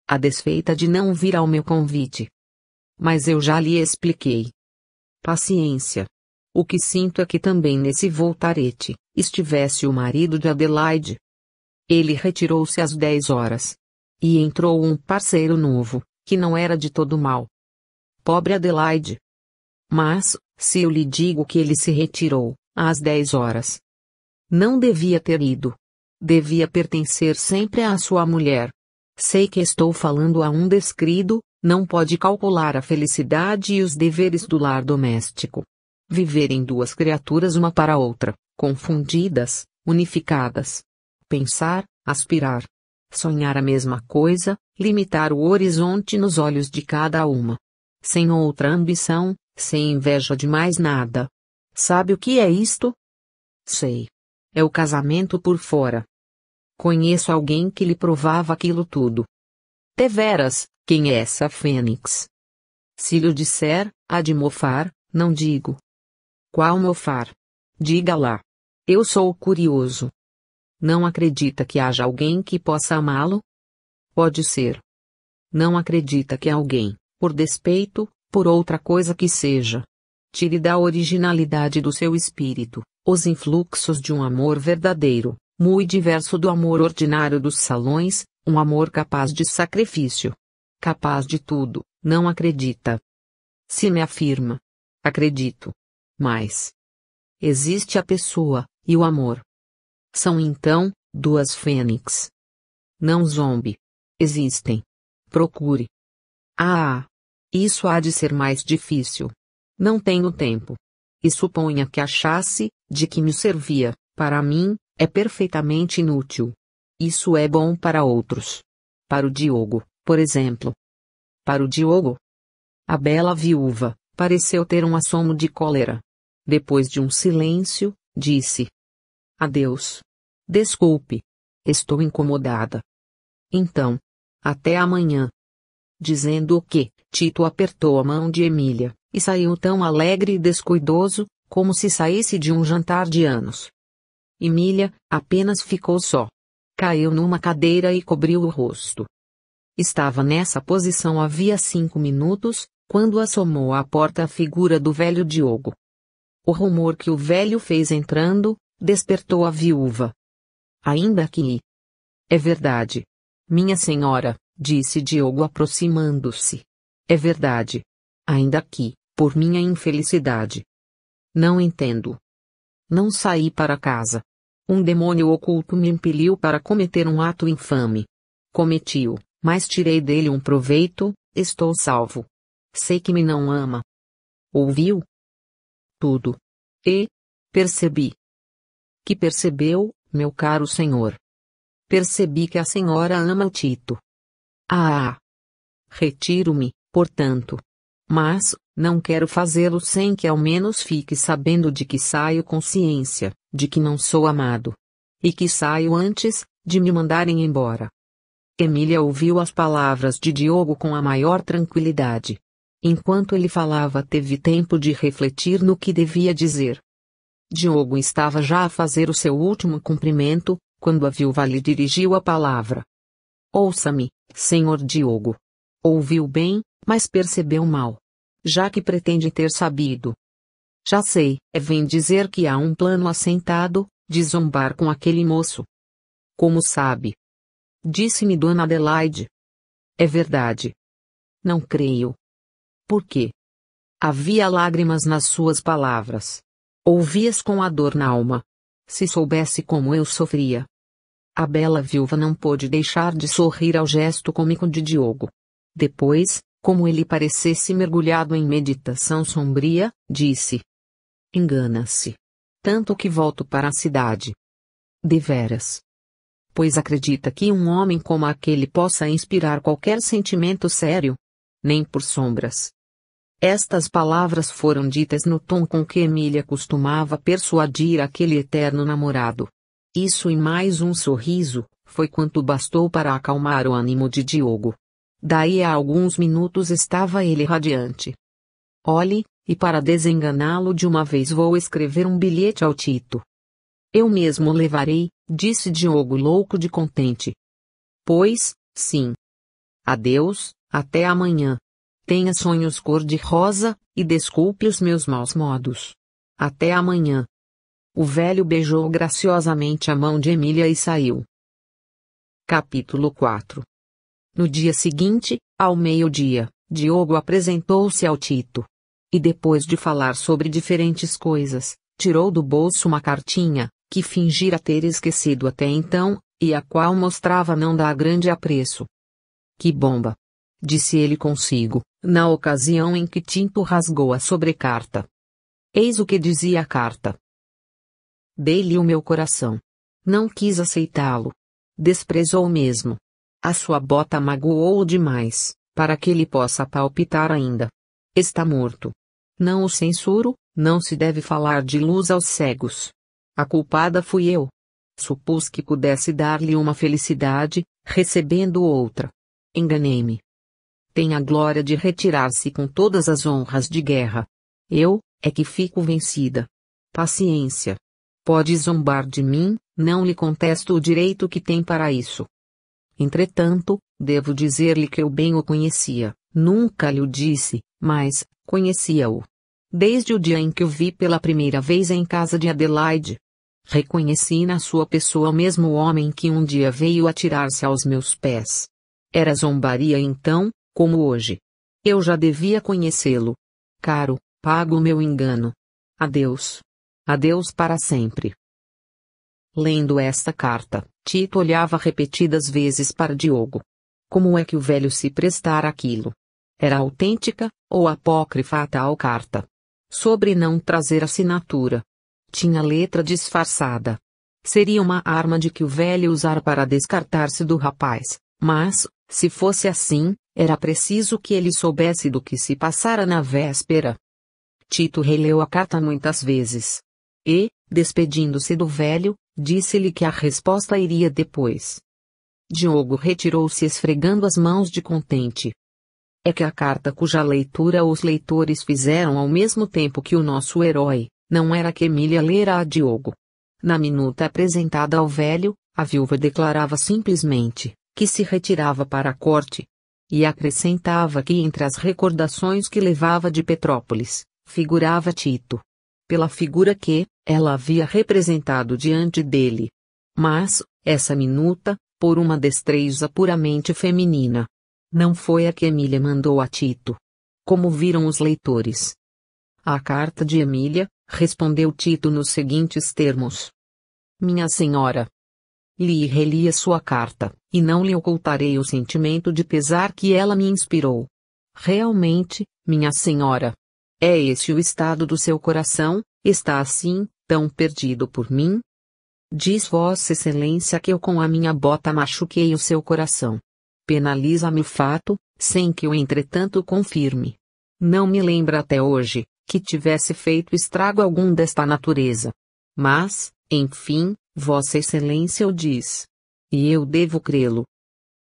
Speaker 1: A desfeita de não vir ao meu convite. Mas eu já lhe expliquei. Paciência. O que sinto é que também nesse Voltarete estivesse o marido de Adelaide. Ele retirou-se às 10 horas. E entrou um parceiro novo, que não era de todo mal. Pobre Adelaide. Mas, se eu lhe digo que ele se retirou, às 10 horas. Não devia ter ido. Devia pertencer sempre à sua mulher. Sei que estou falando a um descrido, não pode calcular a felicidade e os deveres do lar doméstico. Viverem duas criaturas uma para outra, confundidas, unificadas. Pensar, aspirar. Sonhar a mesma coisa, limitar o horizonte nos olhos de cada uma. Sem outra ambição, sem inveja de mais nada. Sabe o que é isto? Sei. É o casamento por fora. Conheço alguém que lhe provava aquilo tudo. Deveras, quem é essa fênix? Se lhe disser, há de mofar, não digo. Qual mofar? Diga lá. Eu sou curioso. Não acredita que haja alguém que possa amá-lo? Pode ser. Não acredita que alguém, por despeito, por outra coisa que seja. Tire da originalidade do seu espírito os influxos de um amor verdadeiro, muito diverso do amor ordinário dos salões, um amor capaz de sacrifício. Capaz de tudo, não acredita. Se me afirma. Acredito. Mas existe a pessoa, e o amor. São então, duas fênix. Não zombe. Existem. Procure. Ah! Isso há de ser mais difícil. Não tenho tempo. E suponha que achasse, de que me servia, para mim, é perfeitamente inútil. Isso é bom para outros. Para o Diogo, por exemplo. Para o Diogo? A bela viúva pareceu ter um assomo de cólera. Depois de um silêncio, disse: Adeus. Desculpe. Estou incomodada. Então. Até amanhã. Dizendo o que, Tito apertou a mão de Emília, e saiu tão alegre e descuidoso, como se saísse de um jantar de anos. Emília apenas ficou só. Caiu numa cadeira e cobriu o rosto. Estava nessa posição havia 5 minutos, quando assomou à porta a figura do velho Diogo. O rumor que o velho fez entrando, despertou a viúva. Ainda que... É verdade. Minha senhora, disse Diogo aproximando-se. É verdade. Ainda que, por minha infelicidade. Não entendo. Não saí para casa. Um demônio oculto me impeliu para cometer um ato infame. Cometi-o, mas tirei dele um proveito, estou salvo. Sei que me não ama. Ouviu? Tudo. E percebi. Que percebeu, meu caro senhor? Percebi que a senhora ama o Tito. Ah! Retiro-me, portanto. Mas, não quero fazê-lo sem que ao menos fique sabendo de que saio com ciência, de que não sou amado. E que saio antes, de me mandarem embora. Emília ouviu as palavras de Diogo com a maior tranquilidade. Enquanto ele falava teve tempo de refletir no que devia dizer. Diogo estava já a fazer o seu último cumprimento, quando a viúva lhe dirigiu a palavra. Ouça-me, senhor Diogo. Ouviu bem, mas percebeu mal. Já que pretende ter sabido. Já sei, vem dizer que há um plano assentado, de zombar com aquele moço. Como sabe? Disse-me Dona Adelaide. É verdade. Não creio. Por quê? Havia lágrimas nas suas palavras. Ouvi-as com a dor na alma. Se soubesse como eu sofria. A bela viúva não pôde deixar de sorrir ao gesto cômico de Diogo. Depois, como ele parecesse mergulhado em meditação sombria, disse: Engana-se. Tanto que volto para a cidade. Deveras. Pois acredita que um homem como aquele possa inspirar qualquer sentimento sério? Nem por sombras. Estas palavras foram ditas no tom com que Emília costumava persuadir aquele eterno namorado. Isso e mais um sorriso, foi quanto bastou para acalmar o ânimo de Diogo. Daí a alguns minutos estava ele radiante. Olhe, e para desenganá-lo de uma vez vou escrever um bilhete ao Tito. Eu mesmo levarei, disse Diogo louco de contente. Pois, sim. Adeus, até amanhã. Tenha sonhos cor-de-rosa, e desculpe os meus maus modos. Até amanhã. O velho beijou graciosamente a mão de Emília e saiu. Capítulo 4. No dia seguinte, ao meio-dia, Diogo apresentou-se ao Tito. E depois de falar sobre diferentes coisas, tirou do bolso uma cartinha, que fingira ter esquecido até então, e a qual mostrava não dar grande apreço. Que bomba! Disse ele consigo, na ocasião em que Tito rasgou a sobrecarta. Eis o que dizia a carta. Dei-lhe o meu coração. Não quis aceitá-lo. Desprezou mesmo. A sua bota magoou-o demais, para que ele possa palpitar ainda. Está morto. Não o censuro, não se deve falar de luz aos cegos. A culpada fui eu. Supus que pudesse dar-lhe uma felicidade, recebendo outra. Enganei-me. Tem a glória de retirar-se com todas as honras de guerra. Eu, é que fico vencida. Paciência. Pode zombar de mim, não lhe contesto o direito que tem para isso. Entretanto, devo dizer-lhe que eu bem o conhecia, nunca lhe o disse, mas conhecia-o. Desde o dia em que o vi pela primeira vez em casa de Adelaide. Reconheci na sua pessoa o mesmo homem que um dia veio atirar-se aos meus pés. Era zombaria então, como hoje. Eu já devia conhecê-lo. Caro, pago o meu engano. Adeus. Adeus para sempre. Lendo esta carta, Tito olhava repetidas vezes para Diogo. Como é que o velho se prestara àquilo? Era autêntica, ou apócrifa a tal carta? Sobre não trazer assinatura. Tinha letra disfarçada. Seria uma arma de que o velho usara para descartar-se do rapaz, mas, se fosse assim, era preciso que ele soubesse do que se passara na véspera. Tito releu a carta muitas vezes. E, despedindo-se do velho, disse-lhe que a resposta iria depois. Diogo retirou-se esfregando as mãos de contente. É que a carta cuja leitura os leitores fizeram ao mesmo tempo que o nosso herói, não era que Emília lera a Diogo. Na minuta apresentada ao velho, a viúva declarava simplesmente que se retirava para a corte. E acrescentava que entre as recordações que levava de Petrópolis, figurava Tito. Pela figura que ela havia representado diante dele. Mas, essa minuta, por uma destreza puramente feminina, não foi a que Emília mandou a Tito. Como viram os leitores. A carta de Emília, respondeu Tito nos seguintes termos. Minha senhora. Li e reli a sua carta, e não lhe ocultarei o sentimento de pesar que ela me inspirou. Realmente, minha senhora. É esse o estado do seu coração? Está assim, tão perdido por mim? Diz Vossa Excelência que eu com a minha bota machuquei o seu coração. Penaliza-me o fato, sem que eu entretanto confirme. Não me lembra até hoje, que tivesse feito estrago algum desta natureza. Mas, enfim, Vossa Excelência o diz. E eu devo crê-lo.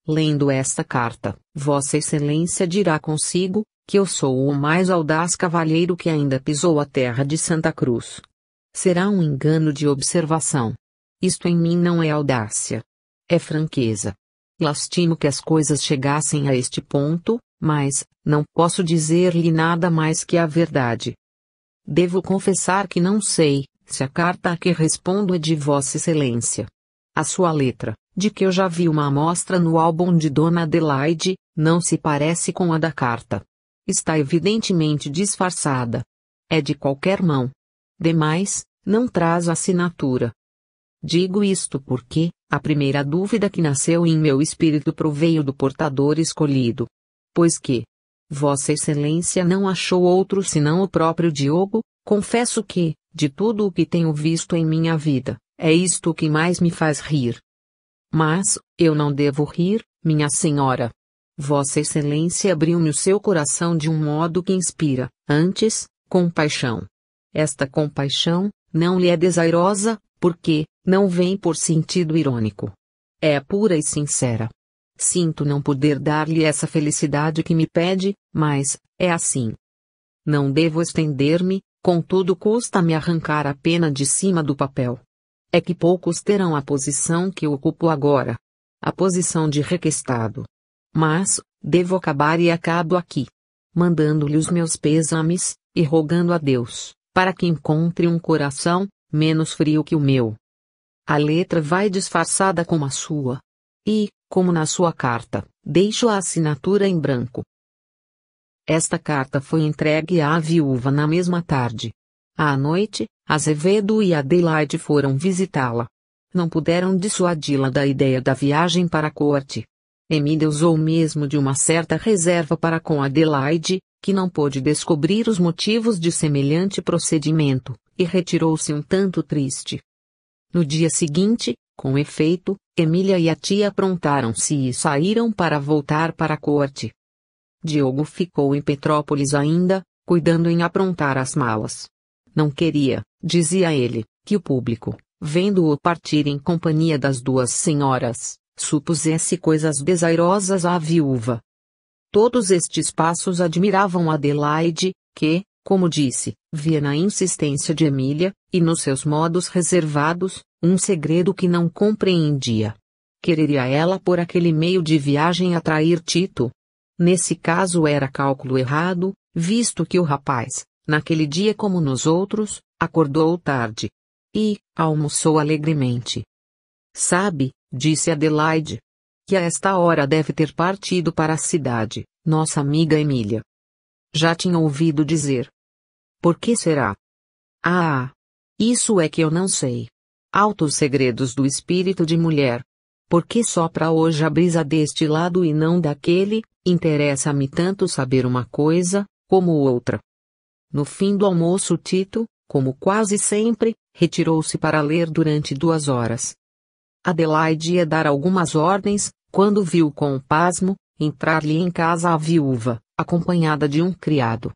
Speaker 1: Lendo esta carta, Vossa Excelência dirá consigo, que eu sou o mais audaz cavalheiro que ainda pisou a terra de Santa Cruz. Será um engano de observação. Isto em mim não é audácia. É franqueza. Lastimo que as coisas chegassem a este ponto, mas não posso dizer-lhe nada mais que a verdade. Devo confessar que não sei se a carta a que respondo é de Vossa Excelência. A sua letra, de que eu já vi uma amostra no álbum de Dona Adelaide, não se parece com a da carta. Está evidentemente disfarçada. É de qualquer mão. Demais, não traz assinatura. Digo isto porque, a primeira dúvida que nasceu em meu espírito proveio do portador escolhido. Pois que Vossa Excelência não achou outro senão o próprio Diogo, confesso que, de tudo o que tenho visto em minha vida, é isto o que mais me faz rir. Mas, eu não devo rir, minha senhora. Vossa Excelência abriu-me o seu coração de um modo que inspira, antes, compaixão. Esta compaixão, não lhe é desairosa, porque não vem por sentido irônico. É pura e sincera. Sinto não poder dar-lhe essa felicidade que me pede, mas, é assim. Não devo estender-me, contudo custa-me arrancar a pena de cima do papel. É que poucos terão a posição que eu ocupo agora. A posição de requestado. Mas, devo acabar e acabo aqui. Mandando-lhe os meus pêsames, e rogando a Deus, para que encontre um coração, menos frio que o meu. A letra vai disfarçada como a sua. E, como na sua carta, deixo a assinatura em branco. Esta carta foi entregue à viúva na mesma tarde. À noite, Azevedo e Adelaide foram visitá-la. Não puderam dissuadi-la da ideia da viagem para a corte. Emília usou mesmo de uma certa reserva para com Adelaide, que não pôde descobrir os motivos de semelhante procedimento, e retirou-se um tanto triste. No dia seguinte, com efeito, Emília e a tia aprontaram-se e saíram para voltar para a corte. Diogo ficou em Petrópolis ainda, cuidando em aprontar as malas. Não queria, dizia ele, que o público, vendo-o partir em companhia das duas senhoras, supusesse coisas desairosas à viúva. Todos estes passos admiravam Adelaide, que, como disse, via na insistência de Emília, e nos seus modos reservados, um segredo que não compreendia. Quereria ela por aquele meio de viagem atrair Tito? Nesse caso era cálculo errado, visto que o rapaz, naquele dia como nos outros, acordou tarde. E almoçou alegremente. Sabe, disse Adelaide, que a esta hora deve ter partido para a cidade, nossa amiga Emília. Já tinha ouvido dizer. Por que será? Ah! Isso é que eu não sei. Altos segredos do espírito de mulher. Por que sopra hoje a brisa deste lado e não daquele? Interessa-me tanto saber uma coisa, como outra. No fim do almoço Tito, como quase sempre, retirou-se para ler durante 2 horas. Adelaide ia dar algumas ordens, quando viu com pasmo, entrar-lhe em casa a viúva, acompanhada de um criado.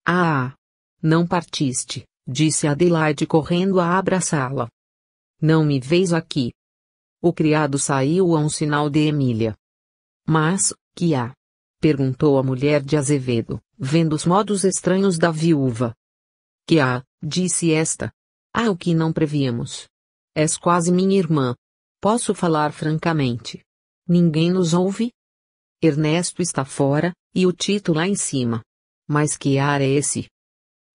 Speaker 1: Ah! Não partiste, disse Adelaide correndo a abraçá-la. Não me vês aqui. O criado saiu a um sinal de Emília. Mas, que há? Perguntou a mulher de Azevedo, vendo os modos estranhos da viúva. Que há, disse esta. Há o que não prevíamos. És quase minha irmã. Posso falar francamente. Ninguém nos ouve? Ernesto está fora, e o Tito lá em cima. Mas que ar é esse?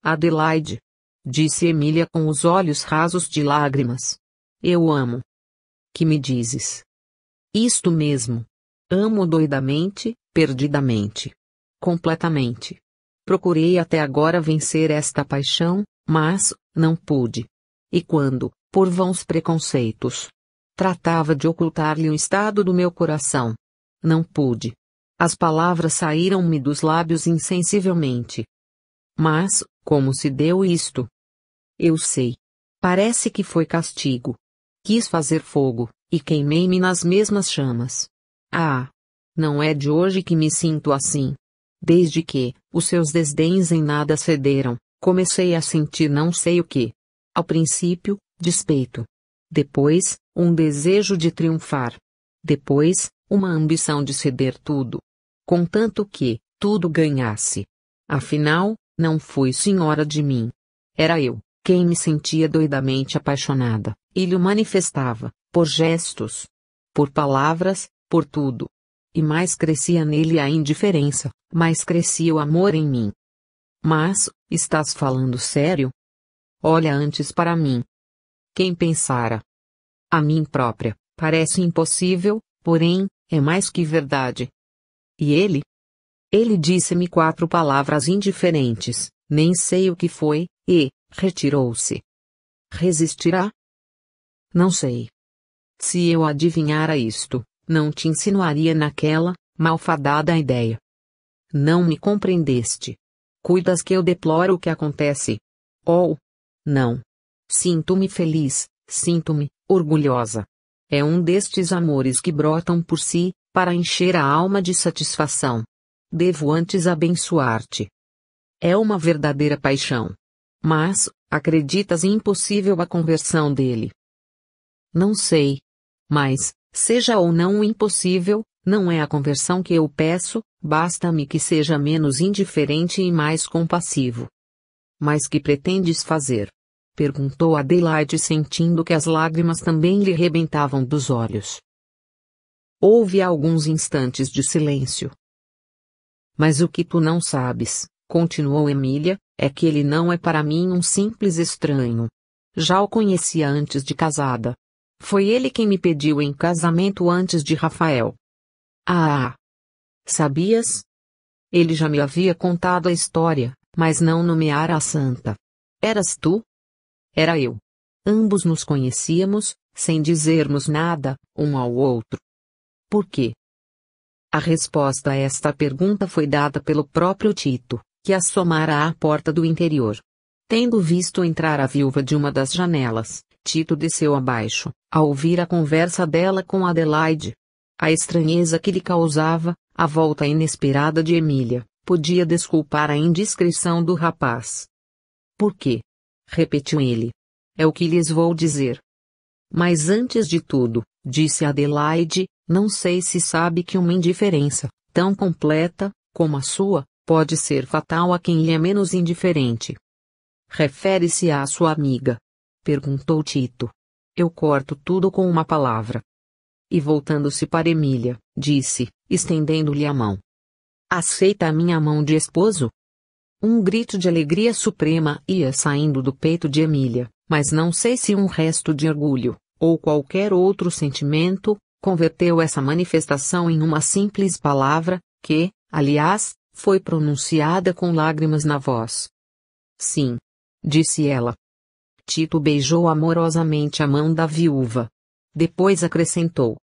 Speaker 1: Adelaide, disse Emília com os olhos rasos de lágrimas. Eu amo. Que me dizes? Isto mesmo. Amo doidamente, perdidamente. Completamente. Procurei até agora vencer esta paixão, mas não pude. E quando, por vãos preconceitos, tratava de ocultar-lhe o estado do meu coração, não pude. As palavras saíram-me dos lábios insensivelmente. Mas, como se deu isto? Eu sei. Parece que foi castigo. Quis fazer fogo, e queimei-me nas mesmas chamas. Ah! Não é de hoje que me sinto assim. Desde que, os seus desdéns em nada cederam, comecei a sentir não sei o que. Ao princípio, despeito. Depois, um desejo de triunfar. Depois, uma ambição de ceder tudo. Contanto que, tudo ganhasse. Afinal, não fui senhora de mim. Era eu, quem me sentia doidamente apaixonada, e lhe manifestava, por gestos, por palavras, por tudo. E mais crescia nele a indiferença, mais crescia o amor em mim. Mas, estás falando sério? Olha antes para mim. Quem pensara? A mim própria, parece impossível, porém, é mais que verdade. E ele? Ele disse-me 4 palavras indiferentes, nem sei o que foi, e retirou-se. Resistirá? Não sei. Se eu adivinhara isto, não te insinuaria naquela, malfadada ideia. Não me compreendeste. Cuidas que eu deploro o que acontece? Oh! Não. Sinto-me feliz, sinto-me orgulhosa. É um destes amores que brotam por si, para encher a alma de satisfação. Devo antes abençoar-te. É uma verdadeira paixão. Mas, acreditas impossível a conversão dele? Não sei. Mas, seja ou não impossível, não é a conversão que eu peço, basta-me que seja menos indiferente e mais compassivo. Mas que pretendes fazer? Perguntou Adelaide sentindo que as lágrimas também lhe rebentavam dos olhos. Houve alguns instantes de silêncio. Mas o que tu não sabes, continuou Emília, é que ele não é para mim um simples estranho. Já o conhecia antes de casada. Foi ele quem me pediu em casamento antes de Rafael. Ah! Sabias? Ele já me havia contado a história, mas não nomeara a santa. Eras tu? Era eu. Ambos nos conhecíamos, sem dizermos nada, um ao outro. Por quê? A resposta a esta pergunta foi dada pelo próprio Tito, que assomara à porta do interior. Tendo visto entrar a viúva de uma das janelas, Tito desceu abaixo, ao ouvir a conversa dela com Adelaide. A estranheza que lhe causava, a volta inesperada de Emília, podia desculpar a indiscrição do rapaz. Por quê? Repetiu ele. É o que lhes vou dizer. Mas antes de tudo, disse Adelaide, não sei se sabe que uma indiferença, tão completa, como a sua, pode ser fatal a quem lhe é menos indiferente. Refere-se à sua amiga? Perguntou Tito. Eu corto tudo com uma palavra. E voltando-se para Emília, disse, estendendo-lhe a mão. Aceita a minha mão de esposo? Um grito de alegria suprema ia saindo do peito de Emília, mas não sei se um resto de orgulho, ou qualquer outro sentimento, converteu essa manifestação em uma simples palavra, que, aliás, foi pronunciada com lágrimas na voz. Sim, disse ela. Tito beijou amorosamente a mão da viúva. Depois acrescentou.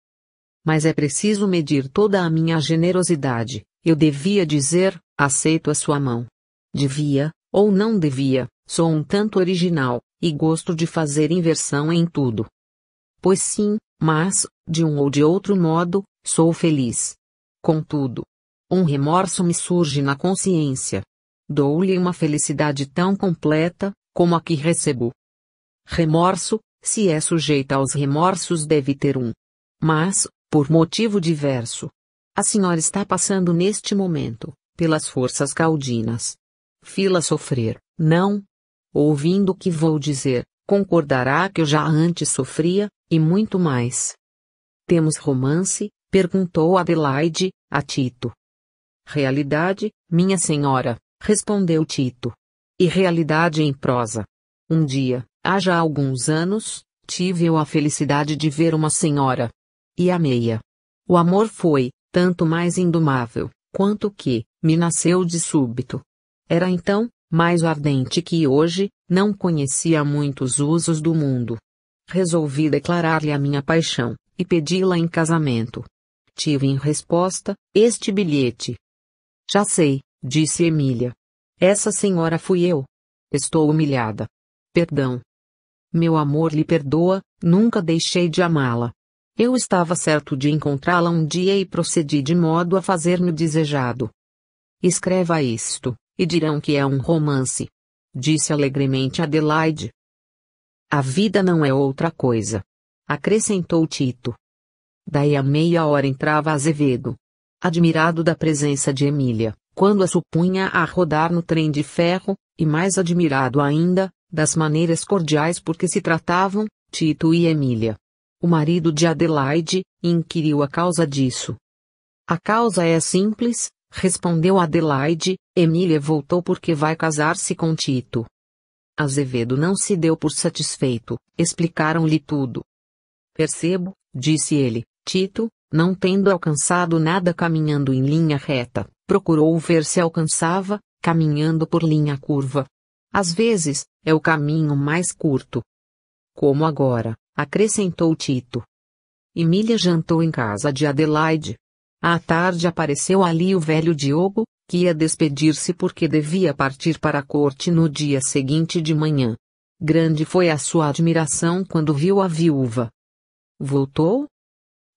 Speaker 1: Mas é preciso medir toda a minha generosidade. Eu devia dizer, aceito a sua mão. Devia, ou não devia, sou um tanto original, e gosto de fazer inversão em tudo. Pois sim, mas, de um ou de outro modo, sou feliz. Contudo, um remorso me surge na consciência. Dou-lhe uma felicidade tão completa, como a que recebo. Remorso, se é sujeita aos remorsos deve ter um. Mas, por motivo diverso. A senhora está passando neste momento, pelas forças caudinas. Fila sofrer, não? Ouvindo o que vou dizer, concordará que eu já antes sofria, e muito mais. Temos romance? Perguntou Adelaide, a Tito. Realidade, minha senhora, respondeu Tito. E realidade em prosa. Um dia, há já alguns anos, tive eu a felicidade de ver uma senhora. E amei-a. O amor foi, tanto mais indomável, quanto que, me nasceu de súbito. Era então, mais ardente que hoje, não conhecia muitos usos do mundo. Resolvi declarar-lhe a minha paixão, e pedi-la em casamento. Tive em resposta, este bilhete. Já sei, disse Emília. Essa senhora fui eu. Estou humilhada. Perdão. Meu amor lhe perdoa, nunca deixei de amá-la. Eu estava certo de encontrá-la um dia e procedi de modo a fazer-me o desejado. Escreva isto, e dirão que é um romance. Disse alegremente Adelaide. A vida não é outra coisa. Acrescentou Tito. Daí a meia hora entrava Azevedo. Admirado da presença de Emília, quando a supunha a rodar no trem de ferro, e mais admirado ainda, das maneiras cordiais por que se tratavam, Tito e Emília. O marido de Adelaide inquiriu a causa disso. A causa é simples, respondeu Adelaide, Emília voltou porque vai casar-se com Tito. Azevedo não se deu por satisfeito, explicaram-lhe tudo. Percebo, disse ele, Tito, não tendo alcançado nada caminhando em linha reta, procurou ver se alcançava, caminhando por linha curva. Às vezes, é o caminho mais curto. Como agora, acrescentou Tito. Emília jantou em casa de Adelaide. À tarde apareceu ali o velho Diogo, que ia despedir-se porque devia partir para a corte no dia seguinte de manhã. Grande foi a sua admiração quando viu a viúva. Voltou?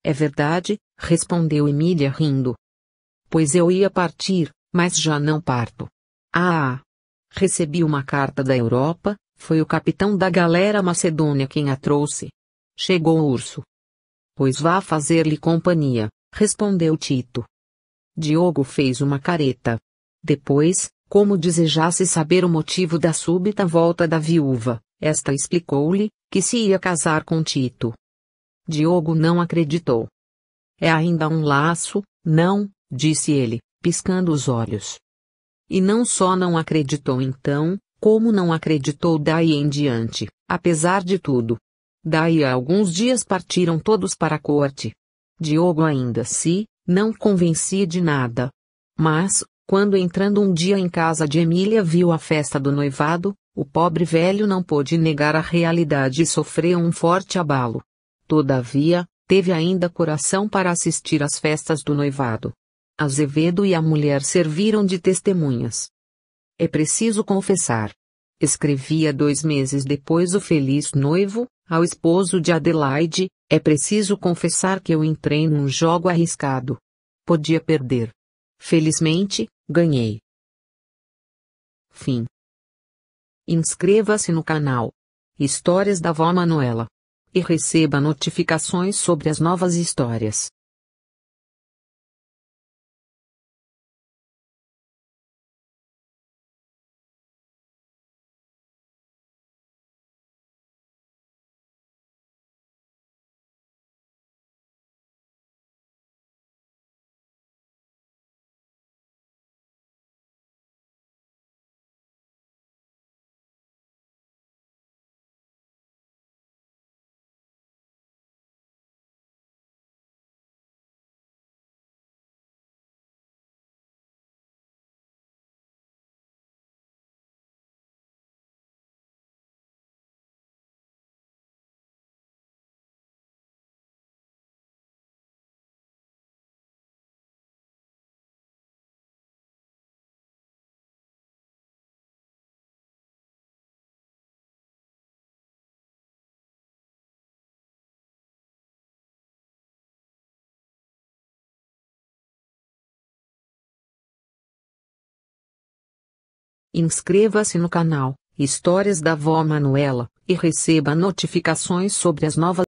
Speaker 1: É verdade, respondeu Emília rindo. Pois eu ia partir, mas já não parto. Ah! Recebi uma carta da Europa, foi o capitão da galera macedônia quem a trouxe. Chegou o urso. Pois vá fazer-lhe companhia, respondeu Tito. Diogo fez uma careta. Depois, como desejasse saber o motivo da súbita volta da viúva, esta explicou-lhe, que se ia casar com Tito. Diogo não acreditou. É ainda um laço, não, disse ele, piscando os olhos. E não só não acreditou então, como não acreditou daí em diante, apesar de tudo. Daí a alguns dias partiram todos para a corte. Diogo ainda não convencia de nada. Mas, quando entrando um dia em casa de Emília viu a festa do noivado, o pobre velho não pôde negar a realidade e sofreu um forte abalo. Todavia, teve ainda coração para assistir às festas do noivado. Azevedo e a mulher serviram de testemunhas. É preciso confessar. Escrevia 2 meses depois o feliz noivo, ao esposo de Adelaide, é preciso confessar que eu entrei num jogo arriscado. Podia perder. Felizmente, ganhei. Fim. Inscreva-se no canal Histórias da Vó Manuela e receba notificações sobre as novas histórias. Inscreva-se no canal Histórias da Vó Manuela e receba notificações sobre as novas